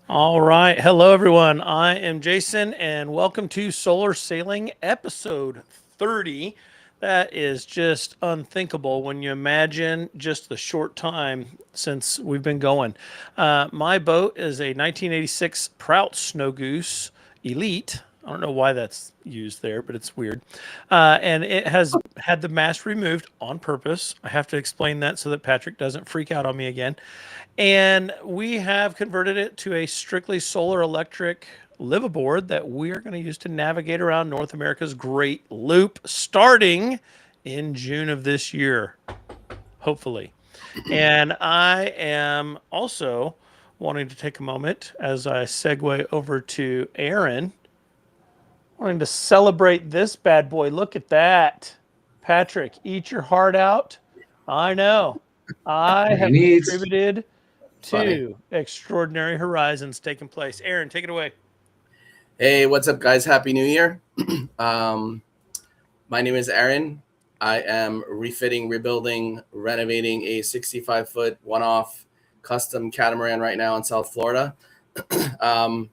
All right. Hello, everyone. I am Jason, and welcome to Solar Sailing episode 30. That is just unthinkable when you imagine just the short time since we've been going. My boat is a 1986 Prout Snow Goose Elite. I don't know why that's used there, but it's weird. And it has had the mast removed on purpose. I have to explain that so that Patrick doesn't freak out on me again. And we have converted it to a strictly solar electric liveaboard that we are going to use to navigate around North America's Great Loop starting in June of this year, hopefully. And I am also wanting to take a moment as I segue over to Aaron, wanting to celebrate this bad boy. Look at that. Patrick, eat your heart out. I know. I Very have neat. contributed Funny. to Extraordinary Horizons taking place. Aaron, take it away. Hey, what's up, guys? Happy New Year. um, my name is Aaron. I am refitting, rebuilding, renovating a 65-foot one-off custom catamaran right now in South Florida. um,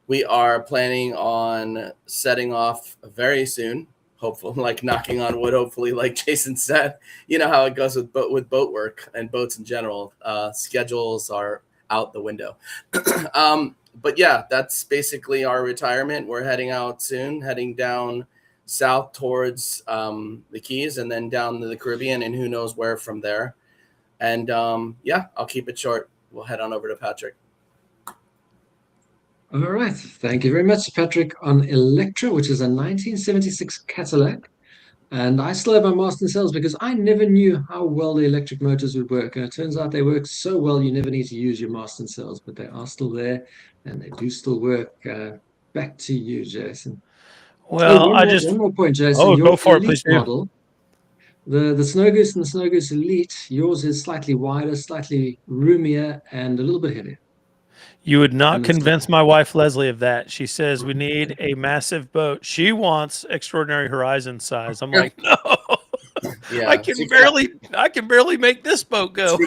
we are planning on setting off very soon. Hopefully, like knocking on wood. Hopefully, like Jason said, you know how it goes with boat work and boats in general. Schedules are out the window. But yeah, that's basically our retirement. We're heading out soon, heading down south towards the Keys and then down to the Caribbean and who knows where from there. And yeah, I'll keep it short. We'll head on over to Patrick. All right. Thank you very much, Patrick, on Electra, which is a 1976 Cadillac. And I still have my master cells because I never knew how well the electric motors would work. And it turns out they work so well, you never need to use your master cells, but they are still there and they do still work. Back to you, Jason. Oh, Well, one more point, Jason. oh, Your go for it, Elite please do. model, the Snow Goose and the Snow Goose Elite, yours is slightly wider, slightly roomier, and a little bit heavier. You would not And it's not. convince my wife, Leslie, of that. She says we need a massive boat. She wants Extraordinary Horizon size. I'm like, no, Yeah, I can barely make this boat go.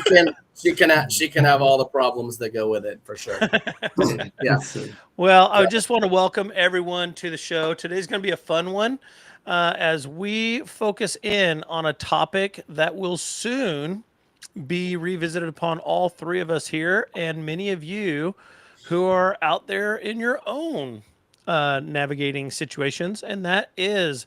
she can have all the problems that go with it for sure. Yeah, Yeah. Well, I just want to welcome everyone to the show. Today's going to be a fun one as we focus in on a topic that will soon be revisited upon all three of us here and many of you who are out there in your own navigating situations, and that is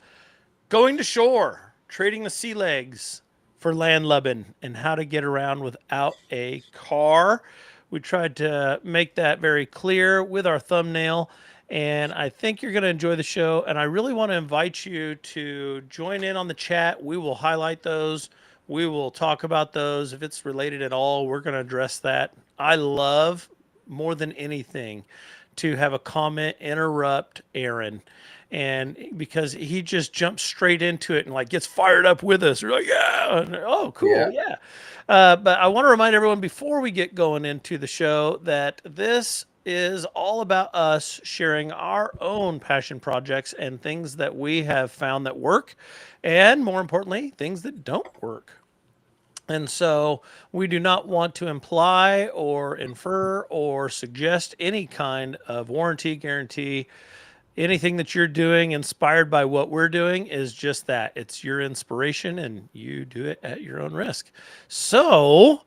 going to shore, trading the sea legs for land lubbing, and how to get around without a car. We tried to make that very clear with our thumbnail, and I think you're going to enjoy the show. And I really want to invite you to join in on the chat. We will highlight those. We will talk about those. If it's related at all, we're going to address that. I love more than anything to have a comment interrupt Aaron, and because he just jumps straight into it and like gets fired up with us. We're like, yeah, and, oh, Yeah. cool, yeah. But I want to remind everyone before we get going into the show that this is all about us sharing our own passion projects and things that we have found that work, and more importantly, things that don't work. And so we do not want to imply or infer or suggest any kind of warranty, guarantee. Anything that you're doing inspired by what we're doing is just that. It's your inspiration and you do it at your own risk. So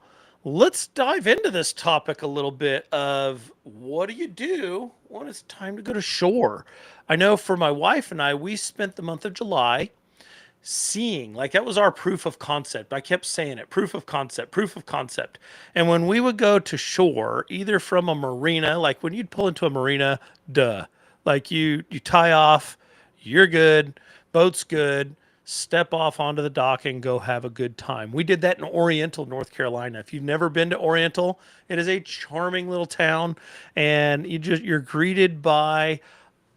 let's dive into this topic a little bit of what do you do when it's time to go to shore? I know for my wife and I, we spent the month of July seeing, like, that was our proof of concept. I kept saying it, proof of concept, proof of concept. And when we would go to shore, either from a marina, like when you'd pull into a marina, duh, like you tie off, you're good, boat's good, step off onto the dock and go have a good time. We did that in Oriental, North Carolina. If you've never been to Oriental, it is a charming little town, and you're greeted by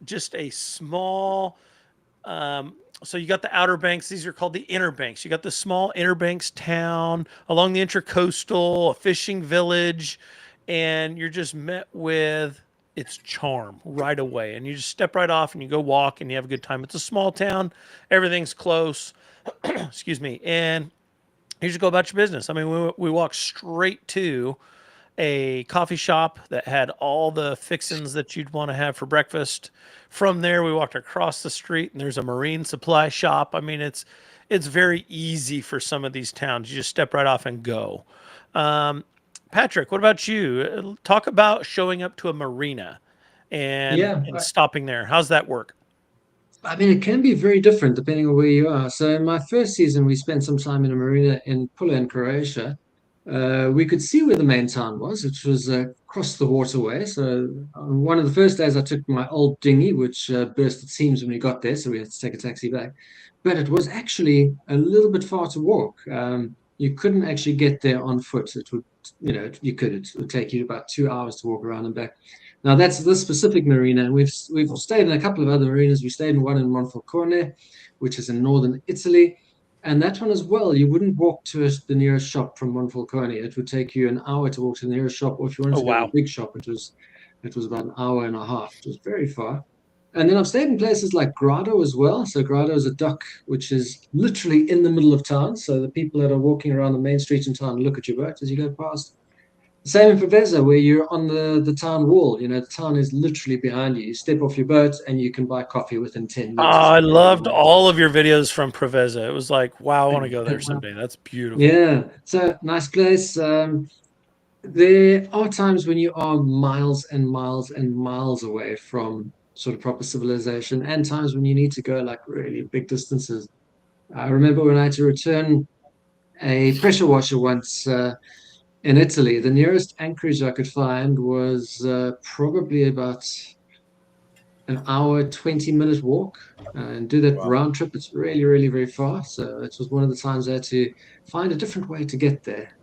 just a small so you got the Outer Banks. These are called the Inner Banks. You got the small Inner Banks town along the Intracoastal, a fishing village, and you're just met with its charm right away. And you just step right off and you go walk and you have a good time. It's a small town. Everything's close. Excuse me. And you just go about your business. I mean, we walk straight to a coffee shop that had all the fixins that you'd want to have for breakfast. From there, we walked across the street and there's a marine supply shop. I mean, it's very easy for some of these towns. You just step right off and go. Um, Patrick, what about you? Talk about showing up to a marina and Yeah, stopping there. How's that work? I mean, it can be very different depending on where you are. So, in my first season, we spent some time in a marina in Pula in Croatia. We could see where the main town was, which was across the waterway. So, on one of the first days, I took my old dinghy, which burst its seams when we got there, so we had to take a taxi back. But it was actually a little bit far to walk. You couldn't actually get there on foot. It would, you could. It would take you about 2 hours to walk around and back. Now that's this specific marina, and we've stayed in a couple of other marinas. We stayed in one in Monfalcone, which is in northern Italy, and that one as well. You wouldn't walk to the nearest shop from Monfalcone. It would take you an hour to walk to the nearest shop, or if you wanted Oh, to go to wow. the big shop, it was about an hour and a half. It was very far. And then I've stayed in places like Grado as well. So Grado is a dock which is literally in the middle of town. So the people that are walking around the main street in town look at your boat as you go past. Same in Preveza, where you're on the town wall. You know, the town is literally behind you. You step off your boat and you can buy coffee within 10 meters I of where you loved are. all of your videos from Preveza. It was like, wow, I want to go there someday. That's beautiful. Yeah, so nice place. There are times when you are miles and miles and miles away from sort of proper civilization, and times when you need to go like really big distances. I remember when I had to return a pressure washer once. In Italy, the nearest anchorage I could find was probably about an hour, 20-minute walk. And do that Wow. round trip, it's really, really very far. So it was one of the times I had to find a different way to get there.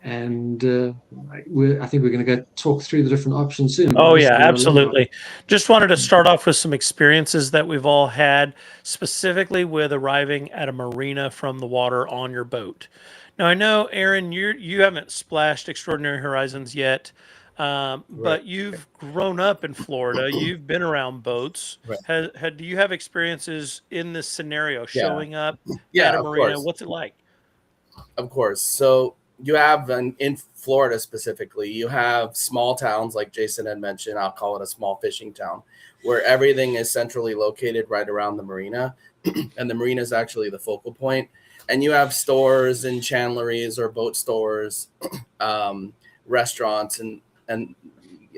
And I think we're going to go talk through the different options soon. But Oh, I've also yeah, been on a long run. absolutely. Just wanted to start off with some experiences that we've all had, specifically with arriving at a marina from the water on your boat. Now, I know, Aaron, you haven't splashed Extraordinary Horizons yet, Right. but you've grown up in Florida. You've been around boats. Right. Do you have experiences in this scenario, Yeah. showing up at Yeah, a of marina? course. What's it like? Of course. So you have in Florida specifically, you have small towns like Jason had mentioned. I'll call it a small fishing town where everything is centrally located right around the marina. And the marina is actually the focal point. And you have stores and chandleries or boat stores, restaurants, and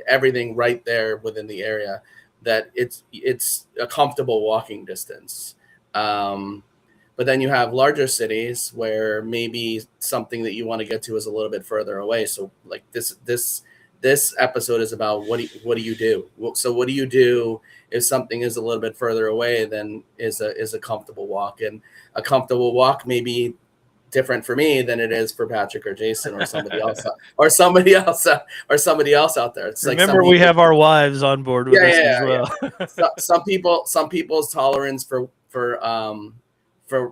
everything right there within the area that it's a comfortable walking distance. Um, but then you have larger cities where maybe something that you want to get to is a little bit further away. So like this episode is about what do you do? So what do you do if something is a little bit further away than is a comfortable walk? And a comfortable walk may be different for me than it is for Patrick or Jason or somebody else or somebody else out there. It's like some Remember, we people, have our wives on board with yeah, us yeah, as yeah, yeah. well. So, some people's tolerance for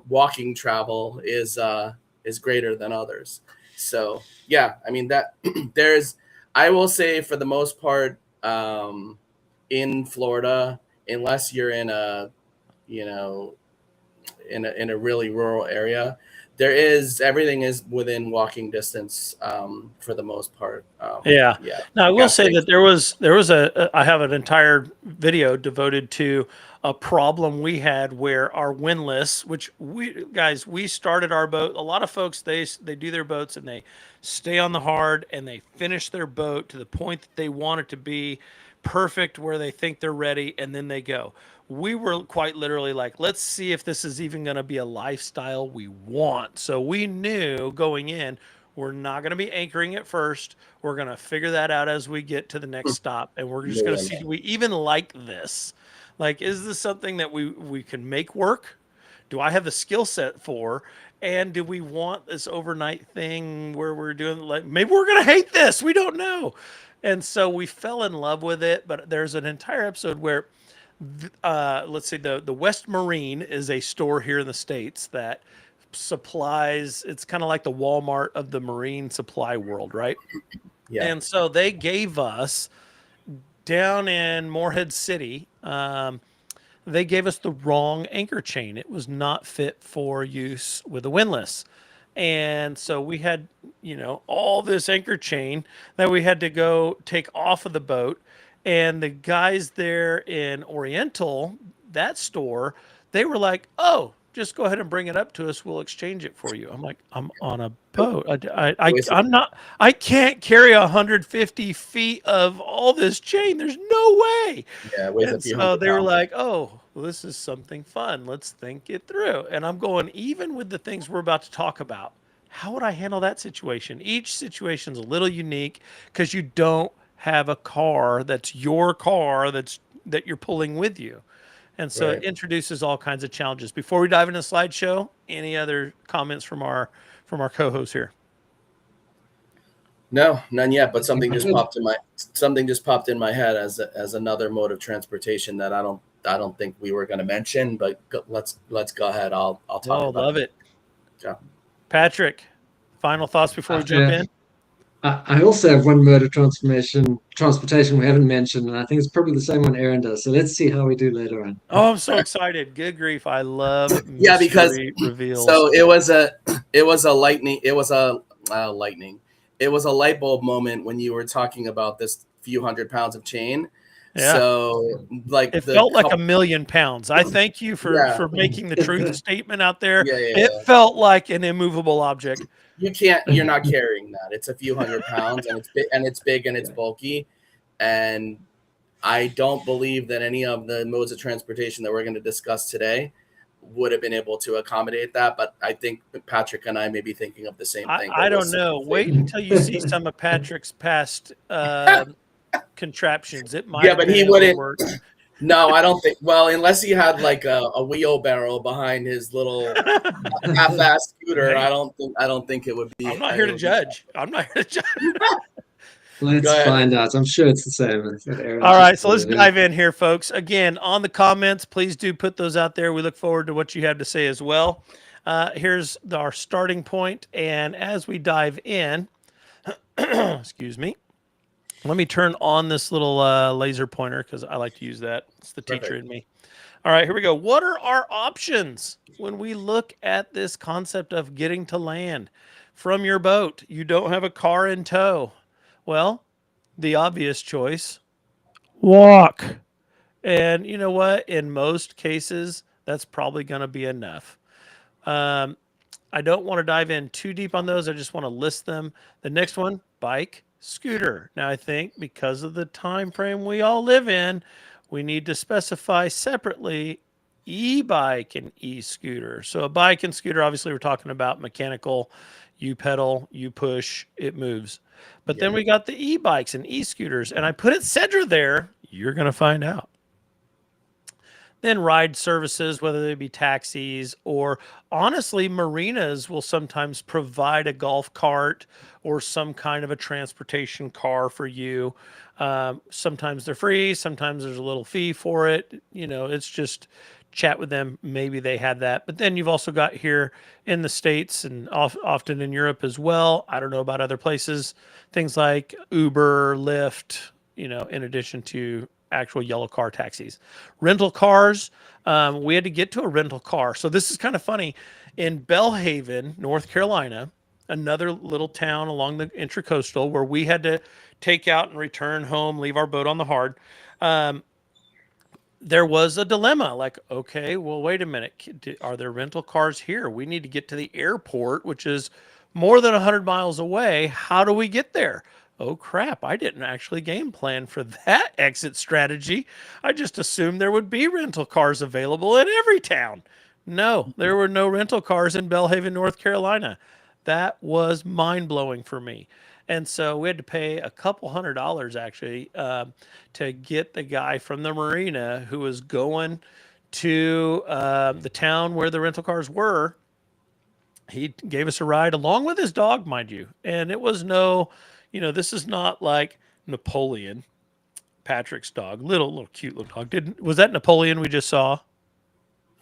walking travel is greater than others. So yeah, I mean that there's I will say for the most part in Florida, unless you're in a you know in a really rural area, there is everything is within walking distance for the most part. Yeah. Yeah, Now I will gas say that stations. there was I have an entire video devoted to a problem we had where our windlass, which we started our boat. A lot of folks they do their boats and they stay on the hard and they finish their boat to the point that they want it to be perfect where they think they're ready and then they go. We were quite literally like, let's see if this is even going to be a lifestyle we want. So we knew going in we're not going to be anchoring at first. We're going to figure that out as we get to the next stop. And we're just going to see, do we even like this? Like, is this something that we can make work? Do I have the skill set for? And do we want this overnight thing where we're doing like, maybe we're going to hate this. We don't know. And so we fell in love with it. But there's an entire episode where let's say the West Marine is a store here in the States that supplies, it's kind of like the Walmart of the marine supply world, right? Yeah, And so they gave us down in Morehead City, they gave us the wrong anchor chain. It was not fit for use with a windlass. And so we had, all this anchor chain that we had to go take off of the boat. And the guys there in Oriental, that store, they were like, "Oh, just go ahead and bring it up to us. We'll exchange it for you." I'm like, "I'm on a boat. I'm not. I can't carry 150 feet of all this chain. There's no way." Yeah, it weighs a And few so hundred they were pounds. like, "Oh, well, this is something fun. Let's think it through." And I'm going, even with the things we're about to talk about, how would I handle that situation? Each situation's a little unique because you don't have a car that's your car that you're pulling with you. And so it Right. introduces all kinds of challenges. Before we dive into the slideshow, any other comments from our co-host here? No, none yet. But I think we're good. something just popped in my head as another mode of transportation that I don't think we were going to mention. But let's go ahead. I'll talk Oh, about love it. it. Yeah. Patrick, final thoughts before we jump Yeah. in? I also have one mode of transportation we haven't mentioned, and I think it's probably the same one Aaron does. So let's see how we do later on. Oh, I'm so excited. Good grief. I love Yeah, because mystery reveals. so it was a lightning. It was a light bulb moment when you were talking about this few hundred pounds of chain. Yeah. So like It the felt like a couple, million pounds. I thank you for yeah, for making the truth statement out there. yeah, yeah, It yeah. felt like an immovable object. You're not carrying that. It's a few hundred pounds, and it's big and it's bulky, and I don't believe that any of the modes of transportation that we're going to discuss today would have been able to accommodate that. But I think Patrick and I may be thinking of the same I, thing, I but we'll don't see. know. Wait until you see some of Patrick's past contraptions. It might Yeah, have but been he able to wouldn't. work. No, I don't think. Well, unless he had like a wheelbarrow behind his little half-ass scooter, Hey, I don't think it would be. I'm not here It to would be. judge. I'm not here to judge. Go Let's ahead. find out. I'm sure it's the same as what Aaron All just right, so let's said. Yeah. dive in here, folks. Again, on the comments, please do put those out there. We look forward to what you have to say as well. Here's our starting point, and as we dive in, excuse me, let me turn on this little laser pointer because I like to use that. It's the teacher Perfect. in me. All right, here we go. What are our options when we look at this concept of getting to land from your boat? You don't have a car in tow. Well, the obvious choice, walk. And you know what? In most cases, that's probably going to be enough. Um, I don't want to dive in too deep on those. I just want to list them. The next one, bike, scooter. Now, I think because of the time frame we all live in, we need to specify separately e-bike and e-scooter. So a bike and scooter, obviously, we're talking about mechanical. You pedal, you push, it moves. But then Yeah. we got the e-bikes and e-scooters, and I put it Cedra there. You're going to find out. Then ride services, whether they be taxis or honestly, marinas will sometimes provide a golf cart or some kind of a transportation car for you. Sometimes they're free, sometimes there's a little fee for it. It's just chat with them. Maybe they had that. But then you've also got here in the States and often in Europe as well. I don't know about other places, things like Uber, Lyft, in addition to actual yellow car taxis. Rental cars, we had to get to a rental car. So this is kind of funny. In Belhaven, North Carolina, another little town along the intracoastal where we had to take out and return home, leave our boat on the hard. Um, there was a dilemma like, okay, well, wait a minute. Are there rental cars here? We need to get to the airport, which is more than 100 miles away. How do we get there? Oh, crap. I didn't actually game plan for that exit strategy. I just assumed there would be rental cars available in every town. No, there were no rental cars in Belhaven, North Carolina. That was mind blowing for me. And so we had to pay a couple $100 actually to get the guy from the marina who was going to the town where the rental cars were. He gave us a ride along with his dog, mind you. And it was this is not like Napoleon, Patrick's dog, little cute little dog. Was that Napoleon we just saw?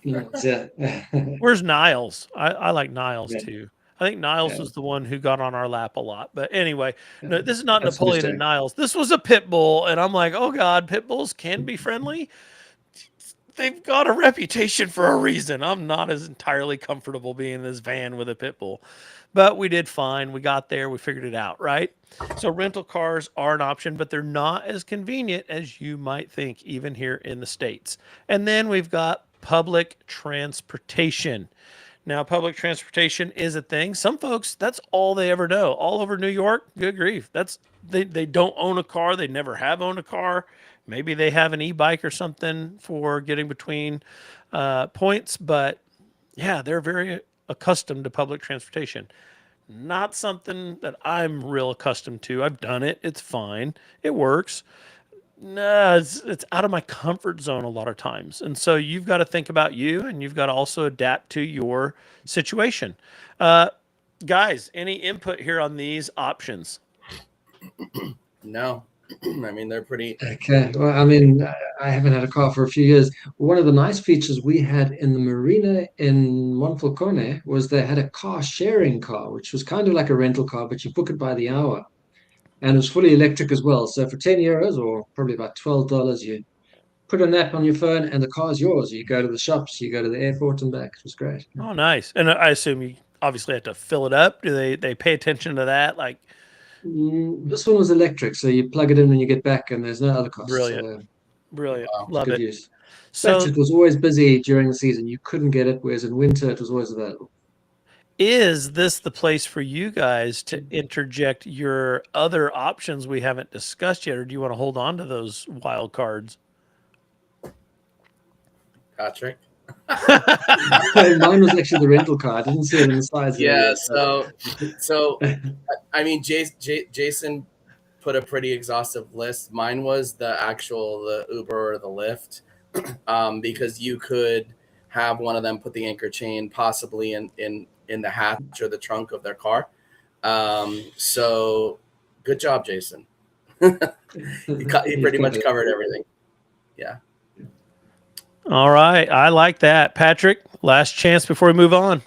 Yeah. Where's Niles? I like Niles Yeah. too. I think Niles Yeah. was the one who got on our lap a lot. But anyway, no, this is not That's Napoleon and understanding. Niles. This was a pit bull, and I'm like, oh god, pit bulls can be friendly. they've got a reputation for a reason. I'm not as entirely comfortable being in this van with a pit bull, but we did fine. We got there, we figured it out, right? So rental cars are an option, but they're not as convenient as you might think, even here in the States. And then we've got public transportation. Now, public transportation is a thing. Some folks, that's all they ever know. All over New York, good grief. They don't own a car. They never have owned a car. Maybe they have an e-bike or something for getting between points, but yeah, they're very accustomed to public transportation. Not something that I'm real accustomed to. I've done it. It's fine. It works. No, it's out of my comfort zone a lot of times. And so you've got to think about you and you've got to also adapt to your situation. Uh, Guys, any input here on these options? No, I mean they're pretty. Okay. Well, I mean, I haven't had a car for a few years. One of the nice features we had in the marina in Monfalcone was they had a car sharing car, which was kind of like a rental car, but you book it by the hour. And it was fully electric as well. So for 10 euros or probably about $12, you put an app on your phone and the car's yours. You go to the shops, you go to the airport and back. It was great. Oh, nice. And I assume you obviously have to fill it up. Do they pay attention to that? Like, This one was electric, so you plug it in when you get back, and there's no other costs. brilliant, So brilliant. Wow. it's Love good it. use. In fact, So it was always busy during the season. You couldn't get it, whereas in winter it was always available. is this the place for you guys to interject your other options we haven't discussed yet, or do you want to hold on to those wild cards? Patrick. Mine was actually the rental car. I didn't see it in the slides. Yeah. Earlier, So I mean, Jason put a pretty exhaustive list. Mine was the Uber or the Lyft, because you could have one of them put the anchor chain possibly in the hatch or the trunk of their car. So good job, Jason. He pretty much covered everything. Yeah. All right. I like that. Patrick, last chance before we move on.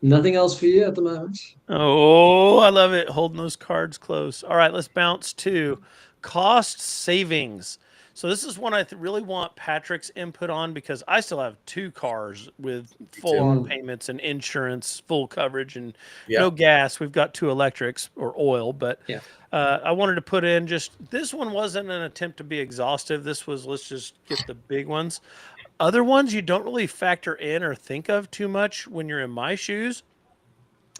Nothing else for you at the moment. Oh, I love it. Holding those cards close. All right, let's bounce to cost savings. So this is one I really want Patrick's input on because I still have two cars with full on payments and insurance, full coverage, and no gas. We've got two electrics or oil, but Yeah. I wanted to put in just this one wasn't an attempt to be exhaustive. This was let's just get the big ones. Other ones you don't really factor in or think of too much when you're in my shoes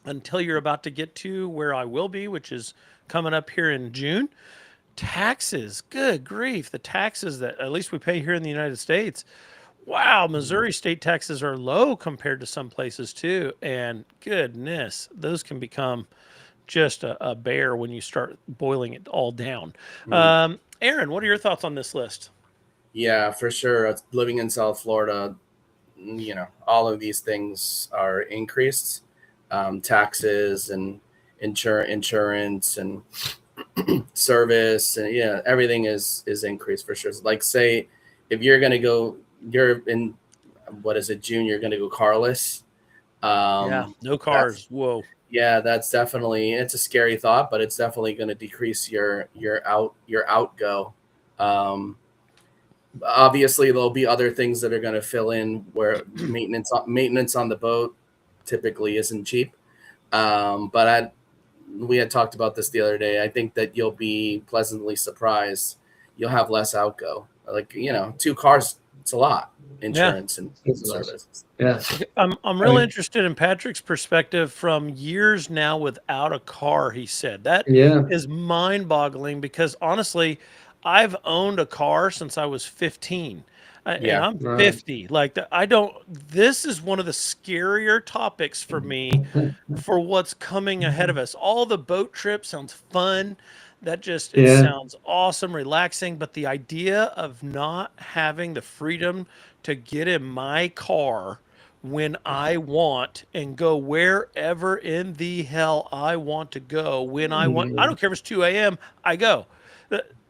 until you're about to get to where I will be, which is coming up here in June. Taxes, good grief, the taxes that at least we pay here in the United States. Wow, Missouri state taxes are low compared to some places too. And goodness, those can become just a bear when you start boiling it all down. Aaron, what are your thoughts on this list? Yeah, for sure. Living in South Florida, all of these things are increased. Taxes and insurance and service, and everything is increased for sure. Like say, if you're in what is it, June, you're gonna go carless. No cars. Whoa. Yeah, that's definitely, it's a scary thought, but it's definitely going to decrease your outgo. Obviously, there'll be other things that are going to fill in where maintenance on the boat typically isn't cheap. But we had talked about this the other day. I think that you'll be pleasantly surprised. You'll have less outgo. Like, two cars, it's a lot. Insurance and services. Yeah. I'm really interested in Patrick's perspective from years now without a car, he said. That is mind-boggling because honestly, I've owned a car since I was 15. And I'm 50. Like this is one of the scarier topics for me for what's coming ahead of us. All the boat trips sounds fun. That it sounds awesome, relaxing. But the idea of not having the freedom to get in my car when I want and go wherever in the hell I want to go when I want. I don't care if it's 2 a.m. I go.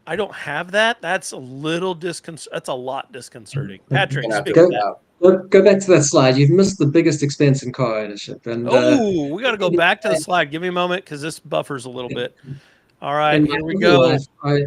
I don't have that. That's a little That's a lot disconcerting. Patrick, speak of that. Go back to that slide. You've missed the biggest expense in car ownership. And we got to go back to the slide. Give me a moment because this buffers a little bit. All right, here we go. Life,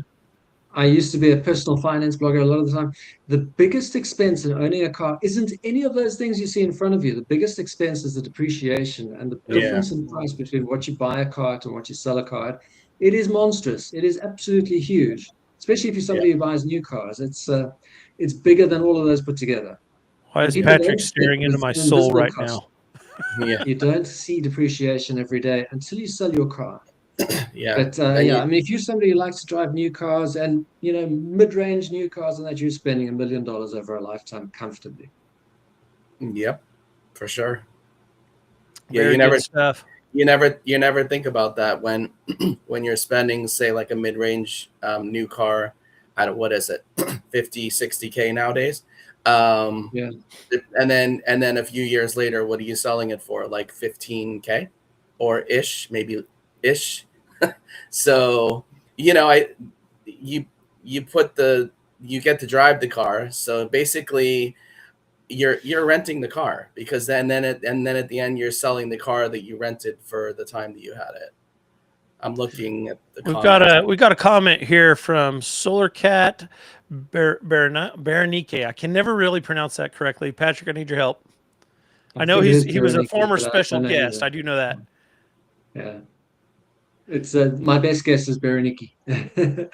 I used to be a personal finance blogger a lot of the time. The biggest expense in owning a car isn't any of those things you see in front of you. The biggest expense is the depreciation and the Yeah. difference in price between what you buy a car at and what you sell a car at. It is monstrous. It is absolutely huge, especially if you're Yeah. somebody who buys new cars. It's bigger than all of those put together. Why And is people Patrick don't think staring into there's my an soul invisible right cost. now? Yeah. You don't see depreciation every day until you sell your car. Yeah. But Then yeah, you, I mean, if you're somebody who likes to drive new cars and mid-range new cars, and that you're spending $1 million over a lifetime comfortably. yep, for sure. Yeah, Very good stuff. you never think about that when when you're spending, say, like a mid-range new car at, what is it, 50-60K nowadays, um Yeah, and then a few years later, what are you selling it for, like 15K or ish, maybe ish. So, I you you put the you get to drive the car, so basically you're renting the car, because then at the end you're selling the car that you rented for the time that you had it. I'm looking at the comments. We got a comment here from SolarCat Berenike. I can never really pronounce that correctly. Patrick, I need your help. I I know think it is he was a Berenike, former but I special don't know guest. either. I do know that. Yeah, it's my best guess is Berenike.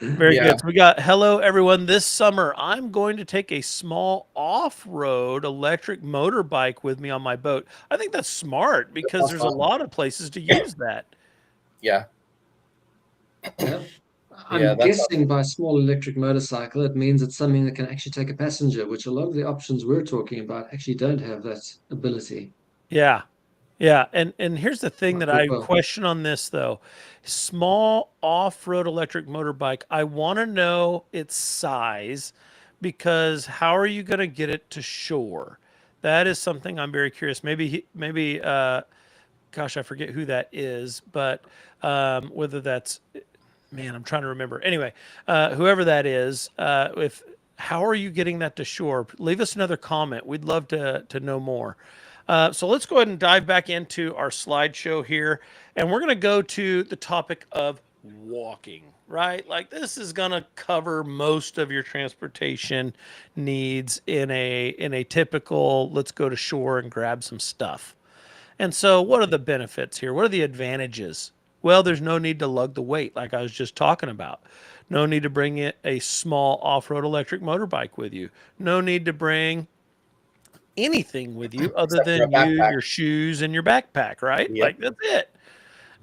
Very Yeah, good. So we got hello everyone. This summer I'm going to take a small off-road electric motorbike with me on my boat. I think that's smart because that's there's a fun. lot of places to use that. Yeah, Yeah. yeah, I'm that's guessing by small electric motorcycle, it means it's something that can actually take a passenger, which a lot of the options we're talking about actually don't have that ability. Yeah. Yeah, and here's the thing Might that work I well. question on this though. Small off-road electric motorbike, I want to know its size because how are you going to get it to shore? That is something I'm very curious. Maybe gosh, I forget who that is, but whether that's man, I'm trying to remember. Anyway, whoever that is, if how are you getting that to shore? Leave us another comment. We'd love to know more. So let's go ahead and dive back into our slideshow here, and we're going to go to the topic of walking. Right, like this is going to cover most of your transportation needs in a typical. Let's go to shore and grab some stuff. And so, what are the benefits here? What are the advantages? Well, there's no need to lug the weight, like I was just talking about. No need to bring a small off road electric motorbike with you. No need to bring anything with you other except for a than you, backpack. your shoes, and your backpack, right? Yep. Like that's it.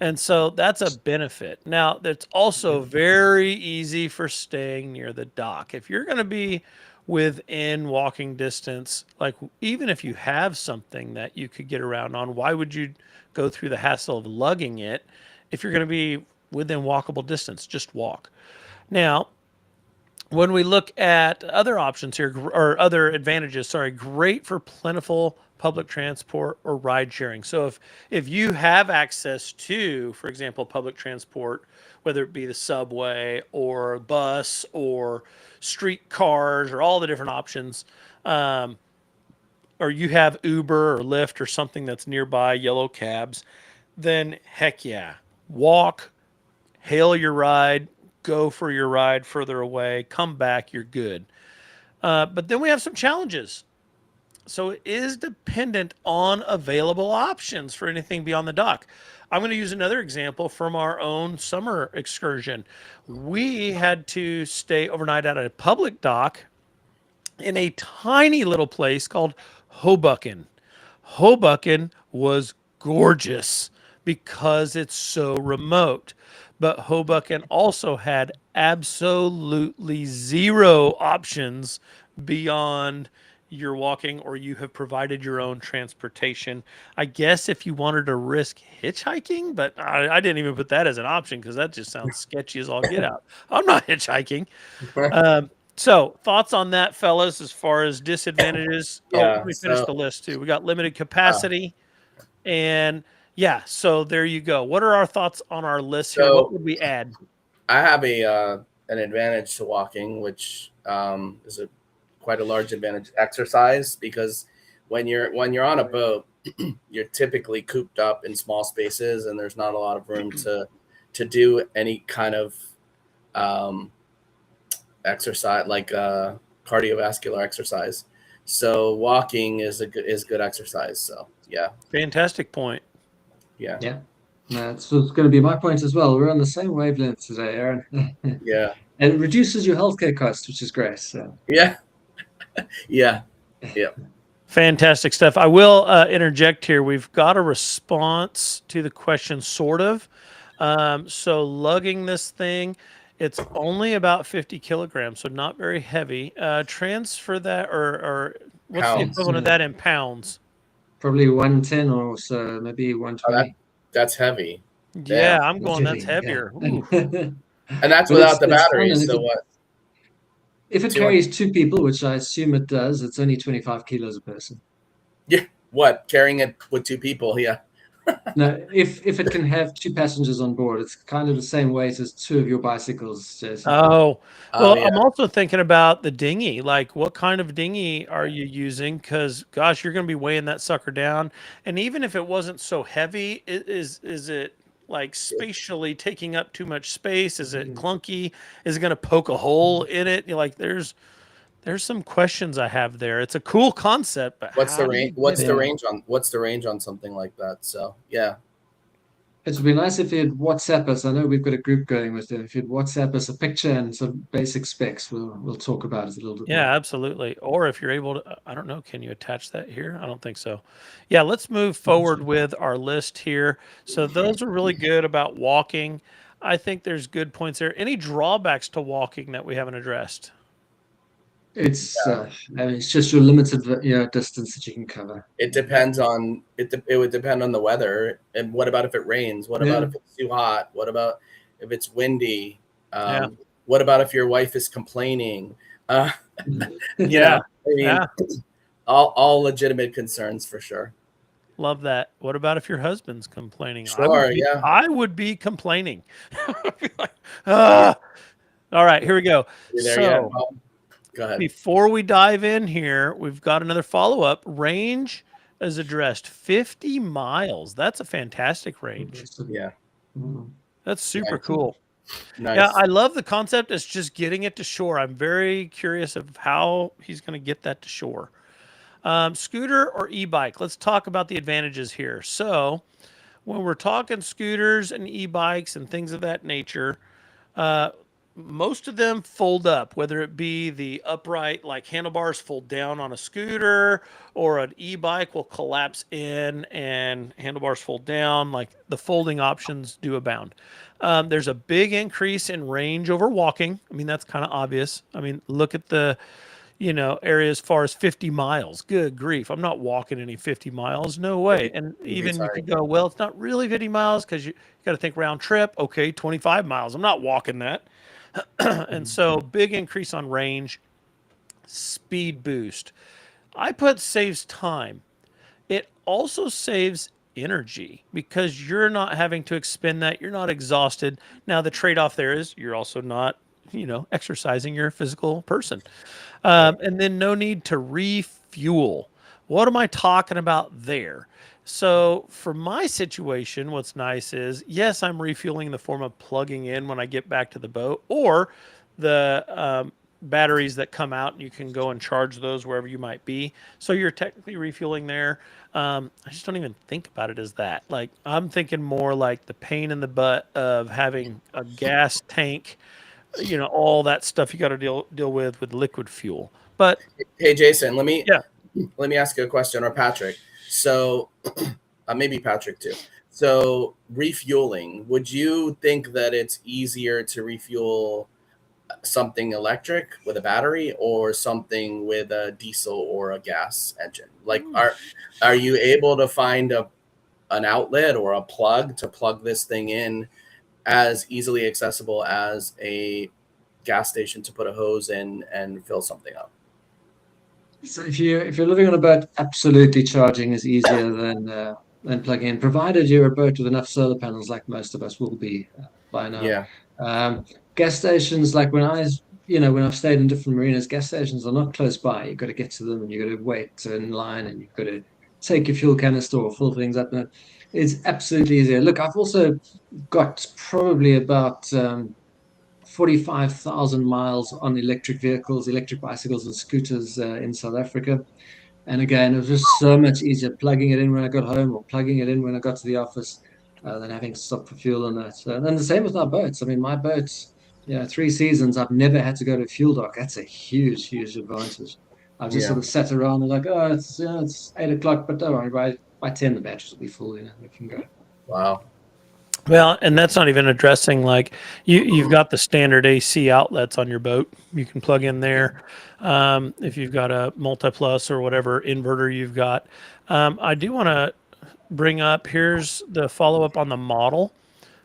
And so that's a benefit. Now, that's also very easy for staying near the dock. If you're going to be within walking distance, like even if you have something that you could get around on, why would you go through the hassle of lugging it if you're going to be within walkable distance? Just walk. Now, when we look at other options here or other advantages, sorry, great for plentiful public transport or ride sharing. So if you have access to, for example, public transport, whether it be the subway or bus or street cars or all the different options, um, or you have Uber or Lyft or something that's nearby, yellow cabs, then heck yeah, walk, hail your ride, go for your ride further away, come back, you're good. But then we have some challenges. So it is dependent on available options for anything beyond the dock. I'm going to use another example from our own summer excursion. We had to stay overnight at a public dock in a tiny little place called Hoboken. Hoboken was gorgeous because it's so remote. But Hoboken also had absolutely zero options beyond you're walking or you have provided your own transportation. I guess if you wanted to risk hitchhiking, but I didn't even put that as an option because that just sounds sketchy as all get out. I'm not hitchhiking. So, thoughts on that, fellas, as far as disadvantages? Oh, let Yeah. me finish So, the list too. We got limited uh, capacity, and yeah, so there you go. What are our thoughts on our list here? What so would we add? I have a an advantage to walking, which is a quite a large advantage. Exercise, because when you're on a boat, you're typically cooped up in small spaces, and there's not a lot of room to do any kind of um, exercise, like cardiovascular exercise. So walking is good exercise. So yeah, Fantastic point. yeah, Yeah. That's what's going to be my point as well. We're on the same wavelength today, Aaron. yeah, And it reduces your healthcare costs, which is great. So. yeah, yeah, yeah. Fantastic stuff. I will interject here. We've got a response to the question, sort of. So lugging this thing, it's only about 50 kilograms, so not very heavy. Transfer that, or what's the Pounds. equivalent of that in pounds? Probably 110 or so, maybe Oh, 120. that's heavy. Yeah, Damn. I'm That's going. That's heavy, yeah. heavier. Ooh. And that's But without the it's fun, batteries. and So what? if it 200. carries two people, which I assume it does, it's only 25 kilos a person. Yeah. What? Carrying it with two people? Yeah. No, if it can have two passengers on board, it's kind of the same weight as two of your bicycles, Jason. Oh, Oh well, yeah. I'm also thinking about the dinghy. Like, what kind of dinghy are you using? Because, gosh, you're going to be weighing that sucker down. And even if it wasn't so heavy, is it like spatially taking up too much space? Is it clunky? Is it going to poke a hole in it? You're like, there's some questions I have there. It's a cool concept, but What's the how do range? you get What's it? the range on? What's the range on something like that? So yeah. It would be nice if you'd WhatsApp us. I know we've got a group going with them. If you'd WhatsApp us a picture and some basic specs, we'll talk about it a little bit more. Yeah, absolutely. Or if you're able to, I don't know, can you attach that here? I don't think so. Yeah, let's move forward with our list here. So those are really good about walking. I think there's good points there. Any drawbacks to walking that we haven't addressed? It's I mean, it's just your limited distance that you can cover. It depends on it. It would depend on the weather. And what about if it rains? What about Yeah. if it's too hot? What about if it's windy? Yeah. What about if your wife is complaining? Uh, you Yeah. know, I mean, Yeah. all legitimate concerns for sure. Love that. What about if your husband's complaining? Sure. Yeah. I would be complaining. I'd be like, ah. All right, here we go. You there yet? So Well, go ahead. before we dive in here, we've got another follow-up. Range is addressed 50 miles. That's a fantastic range. Yeah. That's super Nice. cool. Nice. Yeah, I love the concept. It's just getting it to shore. I'm very curious of how he's going to get that to shore. Scooter or e-bike? Let's talk about the advantages here. So when we're talking scooters and e-bikes and things of that nature, most of them fold up, whether it be the upright, like handlebars fold down on a scooter, or an e-bike will collapse in and handlebars fold down. Like the folding options do abound. There's a big increase in range over walking. I mean, that's kind of obvious. I mean, look at the, area as far as 50 miles. Good grief. I'm not walking any 50 miles. No way. And even you could go, well, it's not really 50 miles because you got to think round trip. Okay, 25 miles. I'm not walking that. And so big increase on range, speed boost. I put saves time. It also saves energy because you're not having to expend that. You're not exhausted. Now, the trade off there is you're also not, exercising. You're a physical person. And then no need to refuel. What am I talking about there? So for my situation, what's nice is, yes, I'm refueling in the form of plugging in when I get back to the boat, or the batteries that come out and you can go and charge those wherever you might be. So you're technically refueling there. I just don't even think about it as that. Like I'm thinking more like the pain in the butt of having a gas tank, all that stuff you got to deal with liquid fuel. But Hey, Jason, let yeah, me ask you a question, or Patrick. So maybe Patrick too. So refueling, would you think that it's easier to refuel something electric with a battery or something with a diesel or a gas engine? Like are you able to find an outlet or a plug to plug this thing in as easily accessible as a gas station to put a hose in and fill something up? So if you're living on a boat, absolutely charging is easier than plugging in, provided you're a boat with enough solar panels, like most of us will be by now. Yeah. Gas stations, like when I've stayed in different marinas, gas stations are not close by. You've got to get to them, and you've got to wait in line, and you've got to take your fuel canister or fill things up. And it's absolutely easier. Look, I've also got probably about 45,000 miles on electric vehicles, electric bicycles, and scooters in South Africa. And again, it was just so much easier plugging it in when I got home or plugging it in when I got to the office than having to stop for fuel on that. And then the same with our boats. I mean, my boats, 3 seasons, I've never had to go to a fuel dock. That's a huge, huge advantage. I've just sort Yeah. of sat around and like, oh, it's 8 o'clock, but don't worry, by 10 the batteries will be full. We can go. Wow. Well, and that's not even addressing like you've got the standard AC outlets on your boat. You can plug in there. If you've got a multi-plus or whatever inverter you've got. I do want to bring up, here's the follow-up on the model,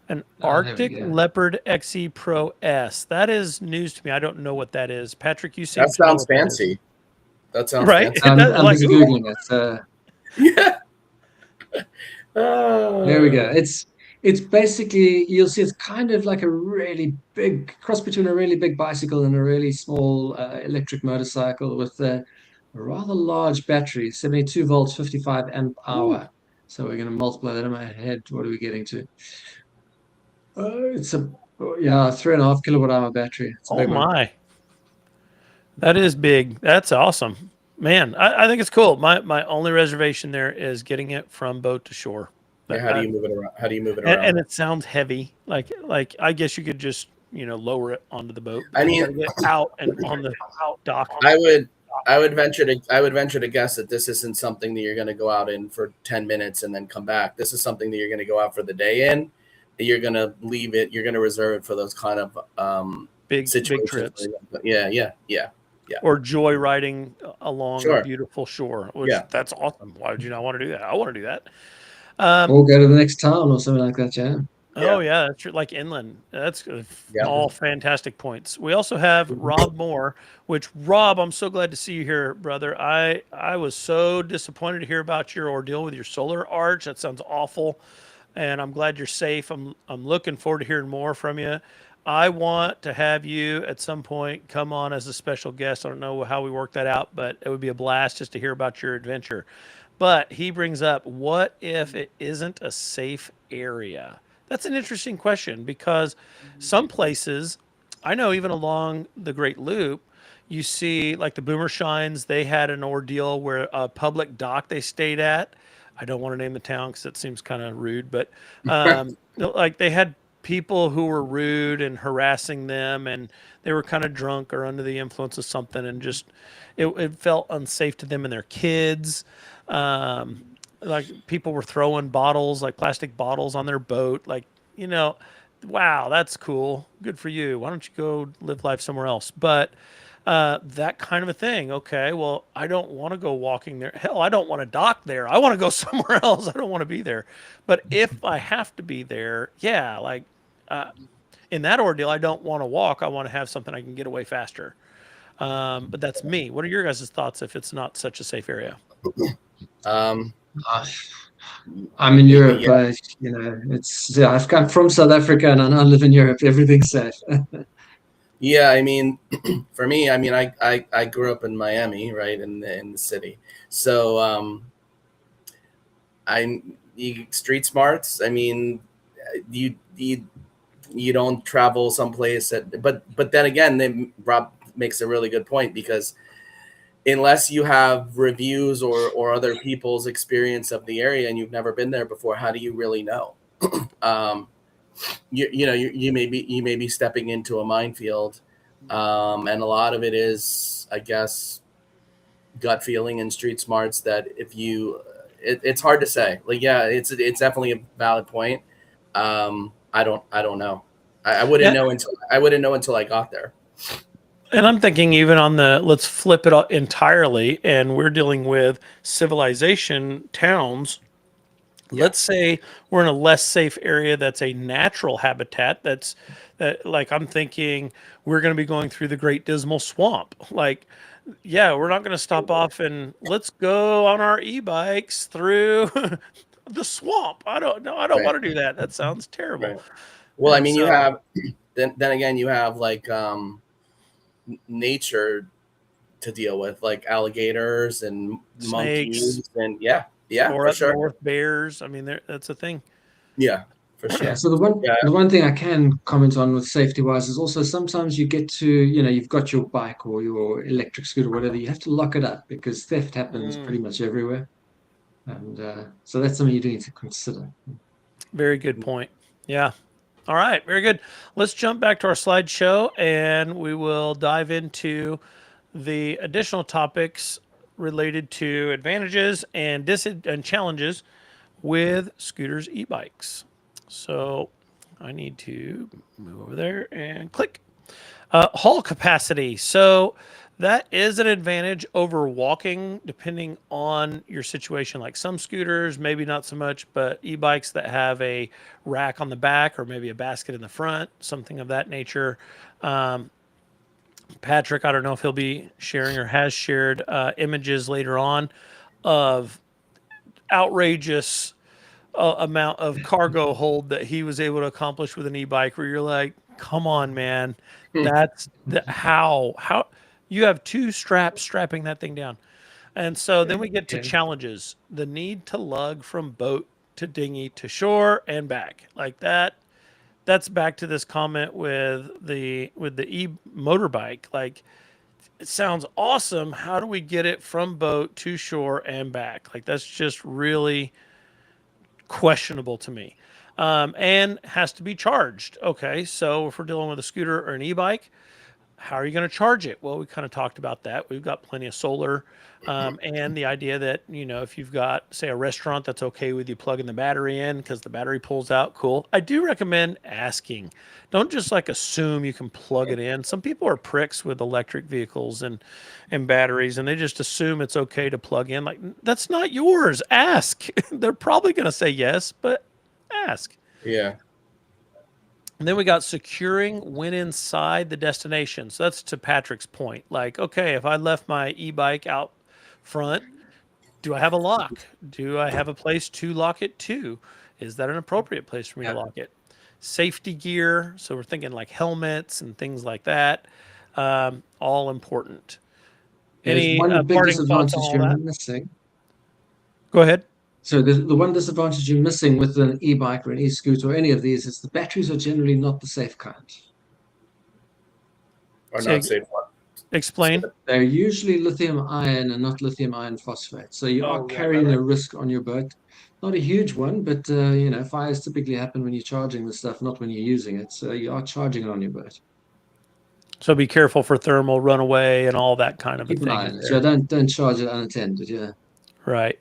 an There we Arctic go. Leopard XE Pro S. That is news to me. I don't know what that is. Patrick, you seem That to know sounds what that is. fancy. That sounds Right? fancy. I'm, That- I'm like, busy ooh. Googling it. Yeah. There we go. It's basically, you'll see it's kind of like a really big cross between a really big bicycle and a really small electric motorcycle with a rather large battery, 72 volts, 55 amp Ooh. hour. So we're going to multiply that in my head. What are we getting to? It's a 3.5 kilowatt hour battery. It's a Oh big one. my. That is big. That's awesome. Man, I think it's cool. My only reservation there is getting it from boat to shore. Yeah, how do you move it around? How do you move it And, around? and it sounds heavy. Like I guess you could just lower it onto the boat. I But you mean- gotta get out and on the dock. I would venture to guess that this isn't something that you're going to go out in for 10 minutes and then come back. This is something that you're going to go out for the day in. You're going to leave it. You're going to reserve it for those kind of Big situations. trips. Yeah. Or joy riding along a Sure. beautiful shore, which Yeah. that's awesome. Why would you not want to do that? I want to do that. Or go to the next town or something like that, yeah. Oh yeah, that's true. Like inland. That's Yeah. all fantastic points. We also have Rob Moore, which Rob, I'm so glad to see you here, brother. I was so disappointed to hear about your ordeal with your solar arch. That sounds awful, and I'm glad you're safe. I'm looking forward to hearing more from you. I want to have you at some point come on as a special guest. I don't know how we work that out, but it would be a blast just to hear about your adventure. But he brings up, what if it isn't a safe area? That's an interesting question because some places, I know even along the Great Loop, you see like the Boomer Shines, they had an ordeal where a public dock they stayed at. I don't want to name the town because it seems kind of rude, but like they had people who were rude and harassing them, and they were kind of drunk or under the influence of something, and just it felt unsafe to them and their kids. Um, like people were throwing bottles, like plastic bottles, on their boat. Like, wow, that's cool. Good for you. Why don't you go live life somewhere else? But that kind of a thing. Okay, well, I don't want to go walking there. Hell, I don't want to dock there. I want to go somewhere else. I don't want to be there. But if I have to be there, yeah, like in that ordeal, I don't want to walk. I want to have something I can get away faster. But that's me. What are your guys' thoughts if it's not such a safe area? Um, I'm in Europe. Yeah. I've come from South Africa and I now live in Europe. Everything's safe. Yeah, I mean, for me, I mean, I grew up in Miami, right, in the city. So street smarts. I mean, you don't travel someplace but then again, Rob makes a really good point, because unless you have reviews or other people's experience of the area and you've never been there before, how do you really know? You may be stepping into a minefield, and a lot of it is, I guess, gut feeling and street smarts. That if you, it's hard to say. Like, yeah, it's definitely a valid point. I don't know. I wouldn't know until I got there. And I'm thinking even on let's flip it entirely, and we're dealing with civilization towns. Yeah. Let's say we're in a less safe area that's a natural habitat. Like I'm thinking we're going to be going through the Great Dismal Swamp. Like, yeah, we're not going to stop off and let's go on our e-bikes through the swamp. I don't know. I don't Right. want to do that. That sounds terrible. Right. Well, I And mean, you so- have then again, you have like nature to deal with, like alligators and Snakes. monkeys, and yeah, or for up sure. north bears. I mean, that's a thing. Yeah, for sure. So the one thing I can comment on with safety wise is also sometimes you get to, you've got your bike or your electric scooter, whatever, you have to lock it up because theft happens pretty much everywhere. And so that's something you do need to consider. Very good point. Yeah. All right. Very good. Let's jump back to our slideshow and we will dive into the additional topics related to advantages and and challenges with scooters, e-bikes. So I need to move over there and click. Haul capacity. So that is an advantage over walking, depending on your situation. Like some scooters, maybe not so much, but e-bikes that have a rack on the back or maybe a basket in the front, something of that nature. Patrick, I don't know if he'll be sharing or has shared images later on of outrageous amount of cargo hold that he was able to accomplish with an e-bike, where you're like, come on, man, that's how you have two straps strapping that thing down. And so then we get to challenges: the need to lug from boat to dinghy to shore and back, like that. That's back to this comment with the e motorbike. Like, it sounds awesome. How do we get it from boat to shore and back? Like, that's just really questionable to me. And has to be charged. Okay, so if we're dealing with a scooter or an e-bike, how are you going to charge it? Well, we kind of talked about that. We've got plenty of solar, and the idea that, if you've got, say, a restaurant that's okay with you plugging the battery in because the battery pulls out, cool. I do recommend asking. Don't just like assume you can plug it in. Some people are pricks with electric vehicles and batteries, and they just assume it's okay to plug in. Like, that's not yours. Ask. They're probably going to say yes, but ask. Yeah. And then we got securing when inside the destination. So that's to Patrick's point. Like, okay, if I left my e-bike out front, do I have a lock? Do I have a place to lock it to? Is that an appropriate place for me to lock it? Safety gear. So we're thinking like helmets and things like that. All important. Any one big parting thoughts disadvantage on all you're that? missing. Go ahead. So the one disadvantage you're missing with an e-bike or an e-scooter or any of these is the batteries are generally not the safe kind. Or not safe one. Explain. They're usually lithium ion and not lithium iron phosphate. So you are carrying a risk on your boat. Not a huge one, but fires typically happen when you're charging the stuff, not when you're using it. So you are charging it on your boat. So be careful for thermal runaway and all that kind of a Keep an thing. eye on it. Yeah, don't charge it unattended. Yeah. Right.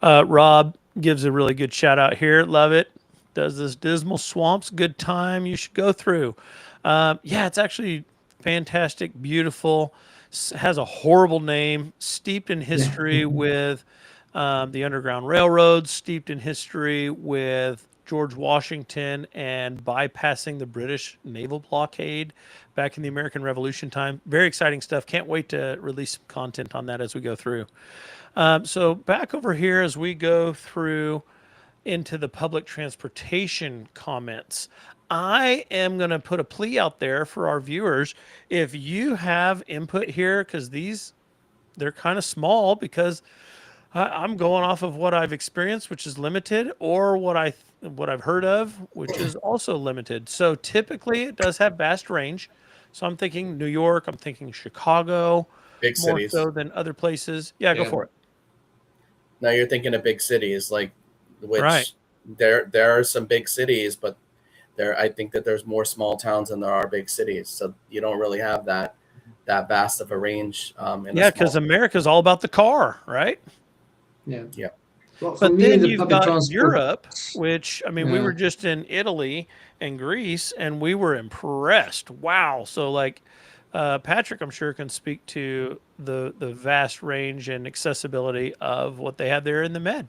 Rob gives a really good shout out here. Love it. Does this Dismal Swamps, good time you should go through. Yeah, it's actually fantastic, beautiful. Has a horrible name, steeped in history with the Underground Railroad, steeped in history with George Washington and bypassing the British naval blockade back in the American Revolution time. Very exciting stuff. Can't wait to release some content on that as we go through. So back over here as we go through into the public transportation comments, I am going to put a plea out there for our viewers. If you have input here, because they're kind of small, because I'm going off of what I've experienced, which is limited, or what I've heard of, which is also limited. So typically it does have vast range. So I'm thinking New York, I'm thinking Chicago, big more cities. so than other places. Yeah, go for it. Now you're thinking of big cities, like which Right. there are some big cities, but I think that there's more small towns than there are big cities. So you don't really have that vast of a range. Because America's all about the car, right? Yeah. Yeah. Well, But me, then the you've public got transport, Europe, which, I mean, we were just in Italy and Greece, and we were impressed. Wow. So, like, Patrick, I'm sure, can speak to the vast range and accessibility of what they have there in the Med.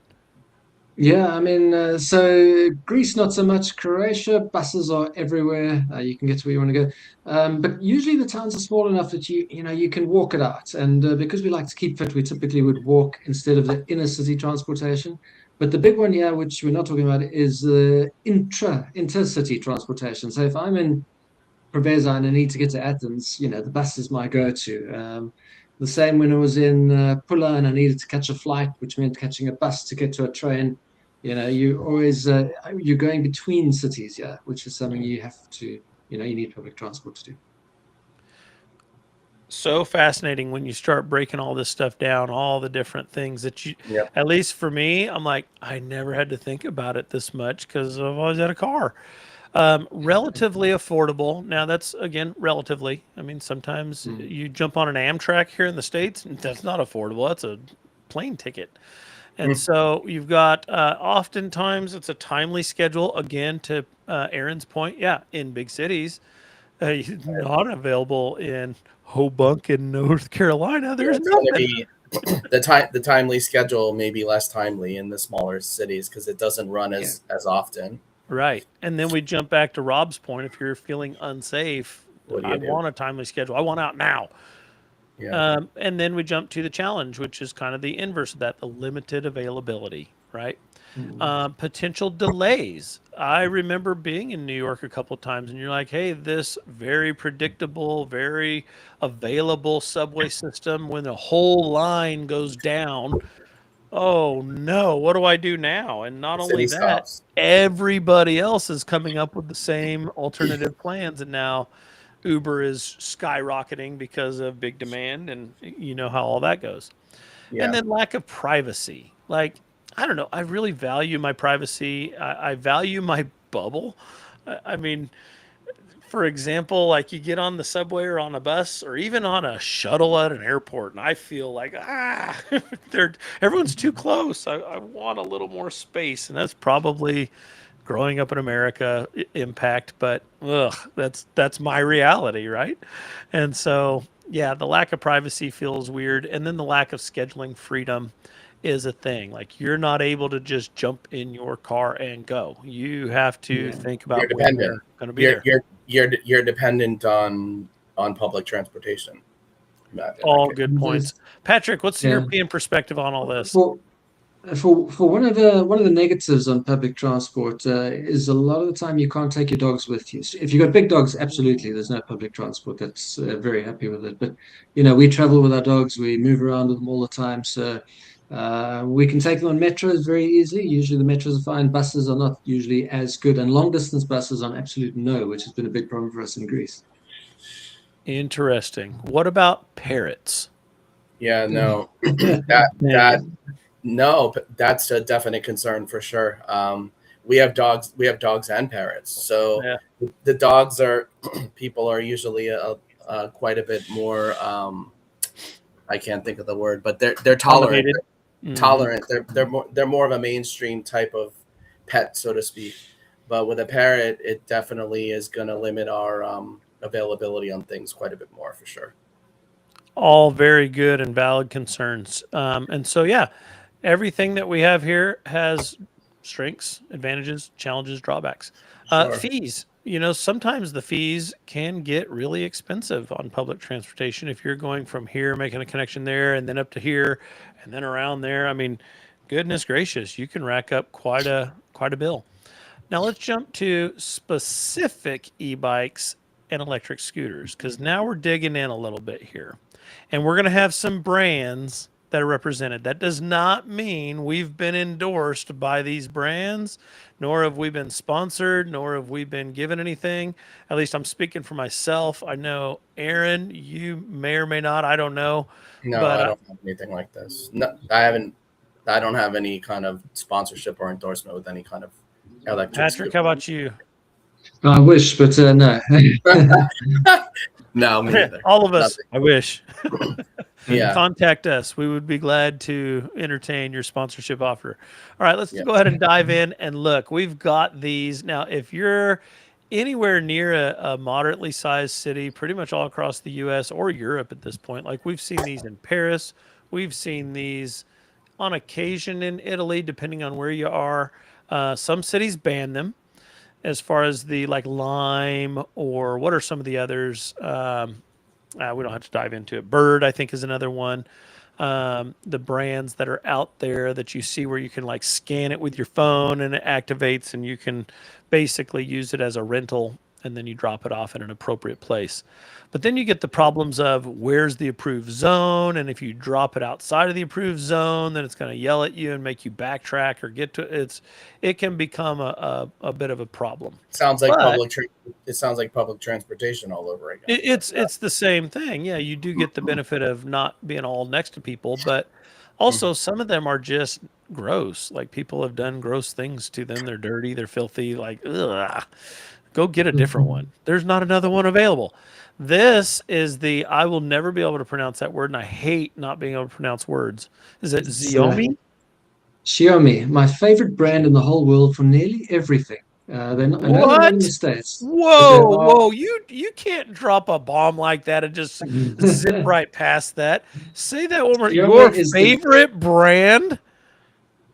Yeah, I mean, so Greece, not so much. Croatia, buses are everywhere. You can get to where you want to go. But usually the towns are small enough that you can walk it out. And because we like to keep fit, we typically would walk instead of the inner city transportation. But the big one here, which we're not talking about, is the intercity transportation. So if I'm in Preveza and I need to get to Athens, the bus is my go-to. The same when I was in Pula and I needed to catch a flight, which meant catching a bus to get to a train. you always you're going between cities, yeah, which is something you have to, you need public transport to do. So fascinating when you start breaking all this stuff down, all the different things that you, Yeah. at least for me, I'm like, I never had to think about it this much because I've always had a car. Relatively affordable. Now that's again relatively. I mean, sometimes Mm. you jump on an Amtrak here in the States, and that's not affordable. That's a plane ticket. And Mm. so you've got oftentimes it's a timely schedule. Again, to Aaron's point, yeah, in big cities, not available in Hoboken, North Carolina. Yeah, There's it's going to nothing. be the timely schedule may be less timely in the smaller cities because it doesn't run Yeah. as often. Right. And then we jump back to Rob's point. If you're feeling unsafe, What do I you do? want a timely schedule. I want out now. Yeah. And then we jump to the challenge, which is kind of the inverse of that, the limited availability, right? Mm. Potential delays. I remember being in New York a couple of times, and you're like, hey, this very predictable, very available subway system, when the whole line goes down, oh no, what do I do now? And not The only city that, stops. everybody else is coming up with the same alternative plans, and now Uber is skyrocketing because of big demand, and you know how all that goes. And Yeah. then lack of privacy. Like, I don't know, I really value my privacy. I value my bubble. I mean, for example, like you get on the subway or on a bus or even on a shuttle at an airport, and I feel like they're everyone's too close. I want a little more space, and that's probably growing up in America impact. But that's my reality, right? And so yeah, the lack of privacy feels weird, and then the lack of scheduling freedom is a thing. Like you're not able to just jump in your car and go. You have to Yeah. think You're about when dependent. you're going to be You're there. you're you're dependent on public transportation. In that All case. good points. Patrick, what's the Yeah. European perspective on all this? For for one of the negatives on public transport is a lot of the time you can't take your dogs with you. So if you've got big dogs, absolutely, there's no public transport that's very happy with it. But we travel with our dogs, we move around with them all the time, so we can take them on metros very easily. Usually the metros are fine. Buses are not usually as good, and long distance buses are an absolute no, which has been a big problem for us in Greece. Interesting. What about parrots? Yeah. No. That Yeah. No, that's a definite concern for sure. We have dogs. We have dogs and parrots. So Yeah, the dogs are people are usually quite a bit more. I can't think of the word, but they're tolerant. accommodated. They're Hmm. tolerant. They're more of a mainstream type of pet, so to speak. But with a parrot, it definitely is going to limit our availability on things quite a bit more for sure. All very good and valid concerns. And so, yeah, everything that we have here has strengths, advantages, challenges, drawbacks. Sure. Fees. Sometimes the fees can get really expensive on public transportation if you're going from here, making a connection there, and then up to here, and then around there. I mean, goodness gracious, you can rack up quite a bill. Now let's jump to specific e-bikes and electric scooters because now we're digging in a little bit here. And we're going to have some brands that are represented. That does not mean we've been endorsed by these brands, nor have we been sponsored, nor have we been given anything. At least I'm speaking for myself. I know, Aaron, you may or may not, I don't know. No, But I don't have anything like this. No, I haven't. I don't have any kind of sponsorship or endorsement with any kind of electric Patrick, scooter. how about you? I wish, but no. No, me neither. All of us, Nothing. I wish. Yeah, Contact us. We would be glad to entertain your sponsorship offer. All right, let's yeah, go ahead and dive in and look. We've got these. Now, if you're anywhere near a moderately sized city, pretty much all across the US or Europe at this point, like we've seen these in Paris, we've seen these on occasion in Italy, depending on where you are. Some cities ban them as far as the like lime or what are some of the others? We don't have to dive into it. Bird, I think, is another one. The brands that are out there that you see where you can like scan it with your phone and it activates and you can basically use it as a rental and then you drop it off in an appropriate place. But then you get the problems of where's the approved zone, and if you drop it outside of the approved zone, then it's going to yell at you and make you backtrack or get to it can become a bit of a problem. Sounds like But it sounds like public transportation all over again. it's the same thing. Yeah, you do get the benefit of not being all next to people, but also some of them are just gross. Like people have done gross things to them. They're dirty, they're filthy, like ugh. Go get a different one. There's not another one available. This is the I will never be able to pronounce that word, and I hate not being able to pronounce words. Is it It's Xiaomi? Xiaomi, my favorite brand in the whole world for nearly everything. I know they're not in the What? States, but there Whoa, are whoa! You can't drop a bomb like that and just zip right past that. Say that one more. Xiaomi Your is the favorite brand?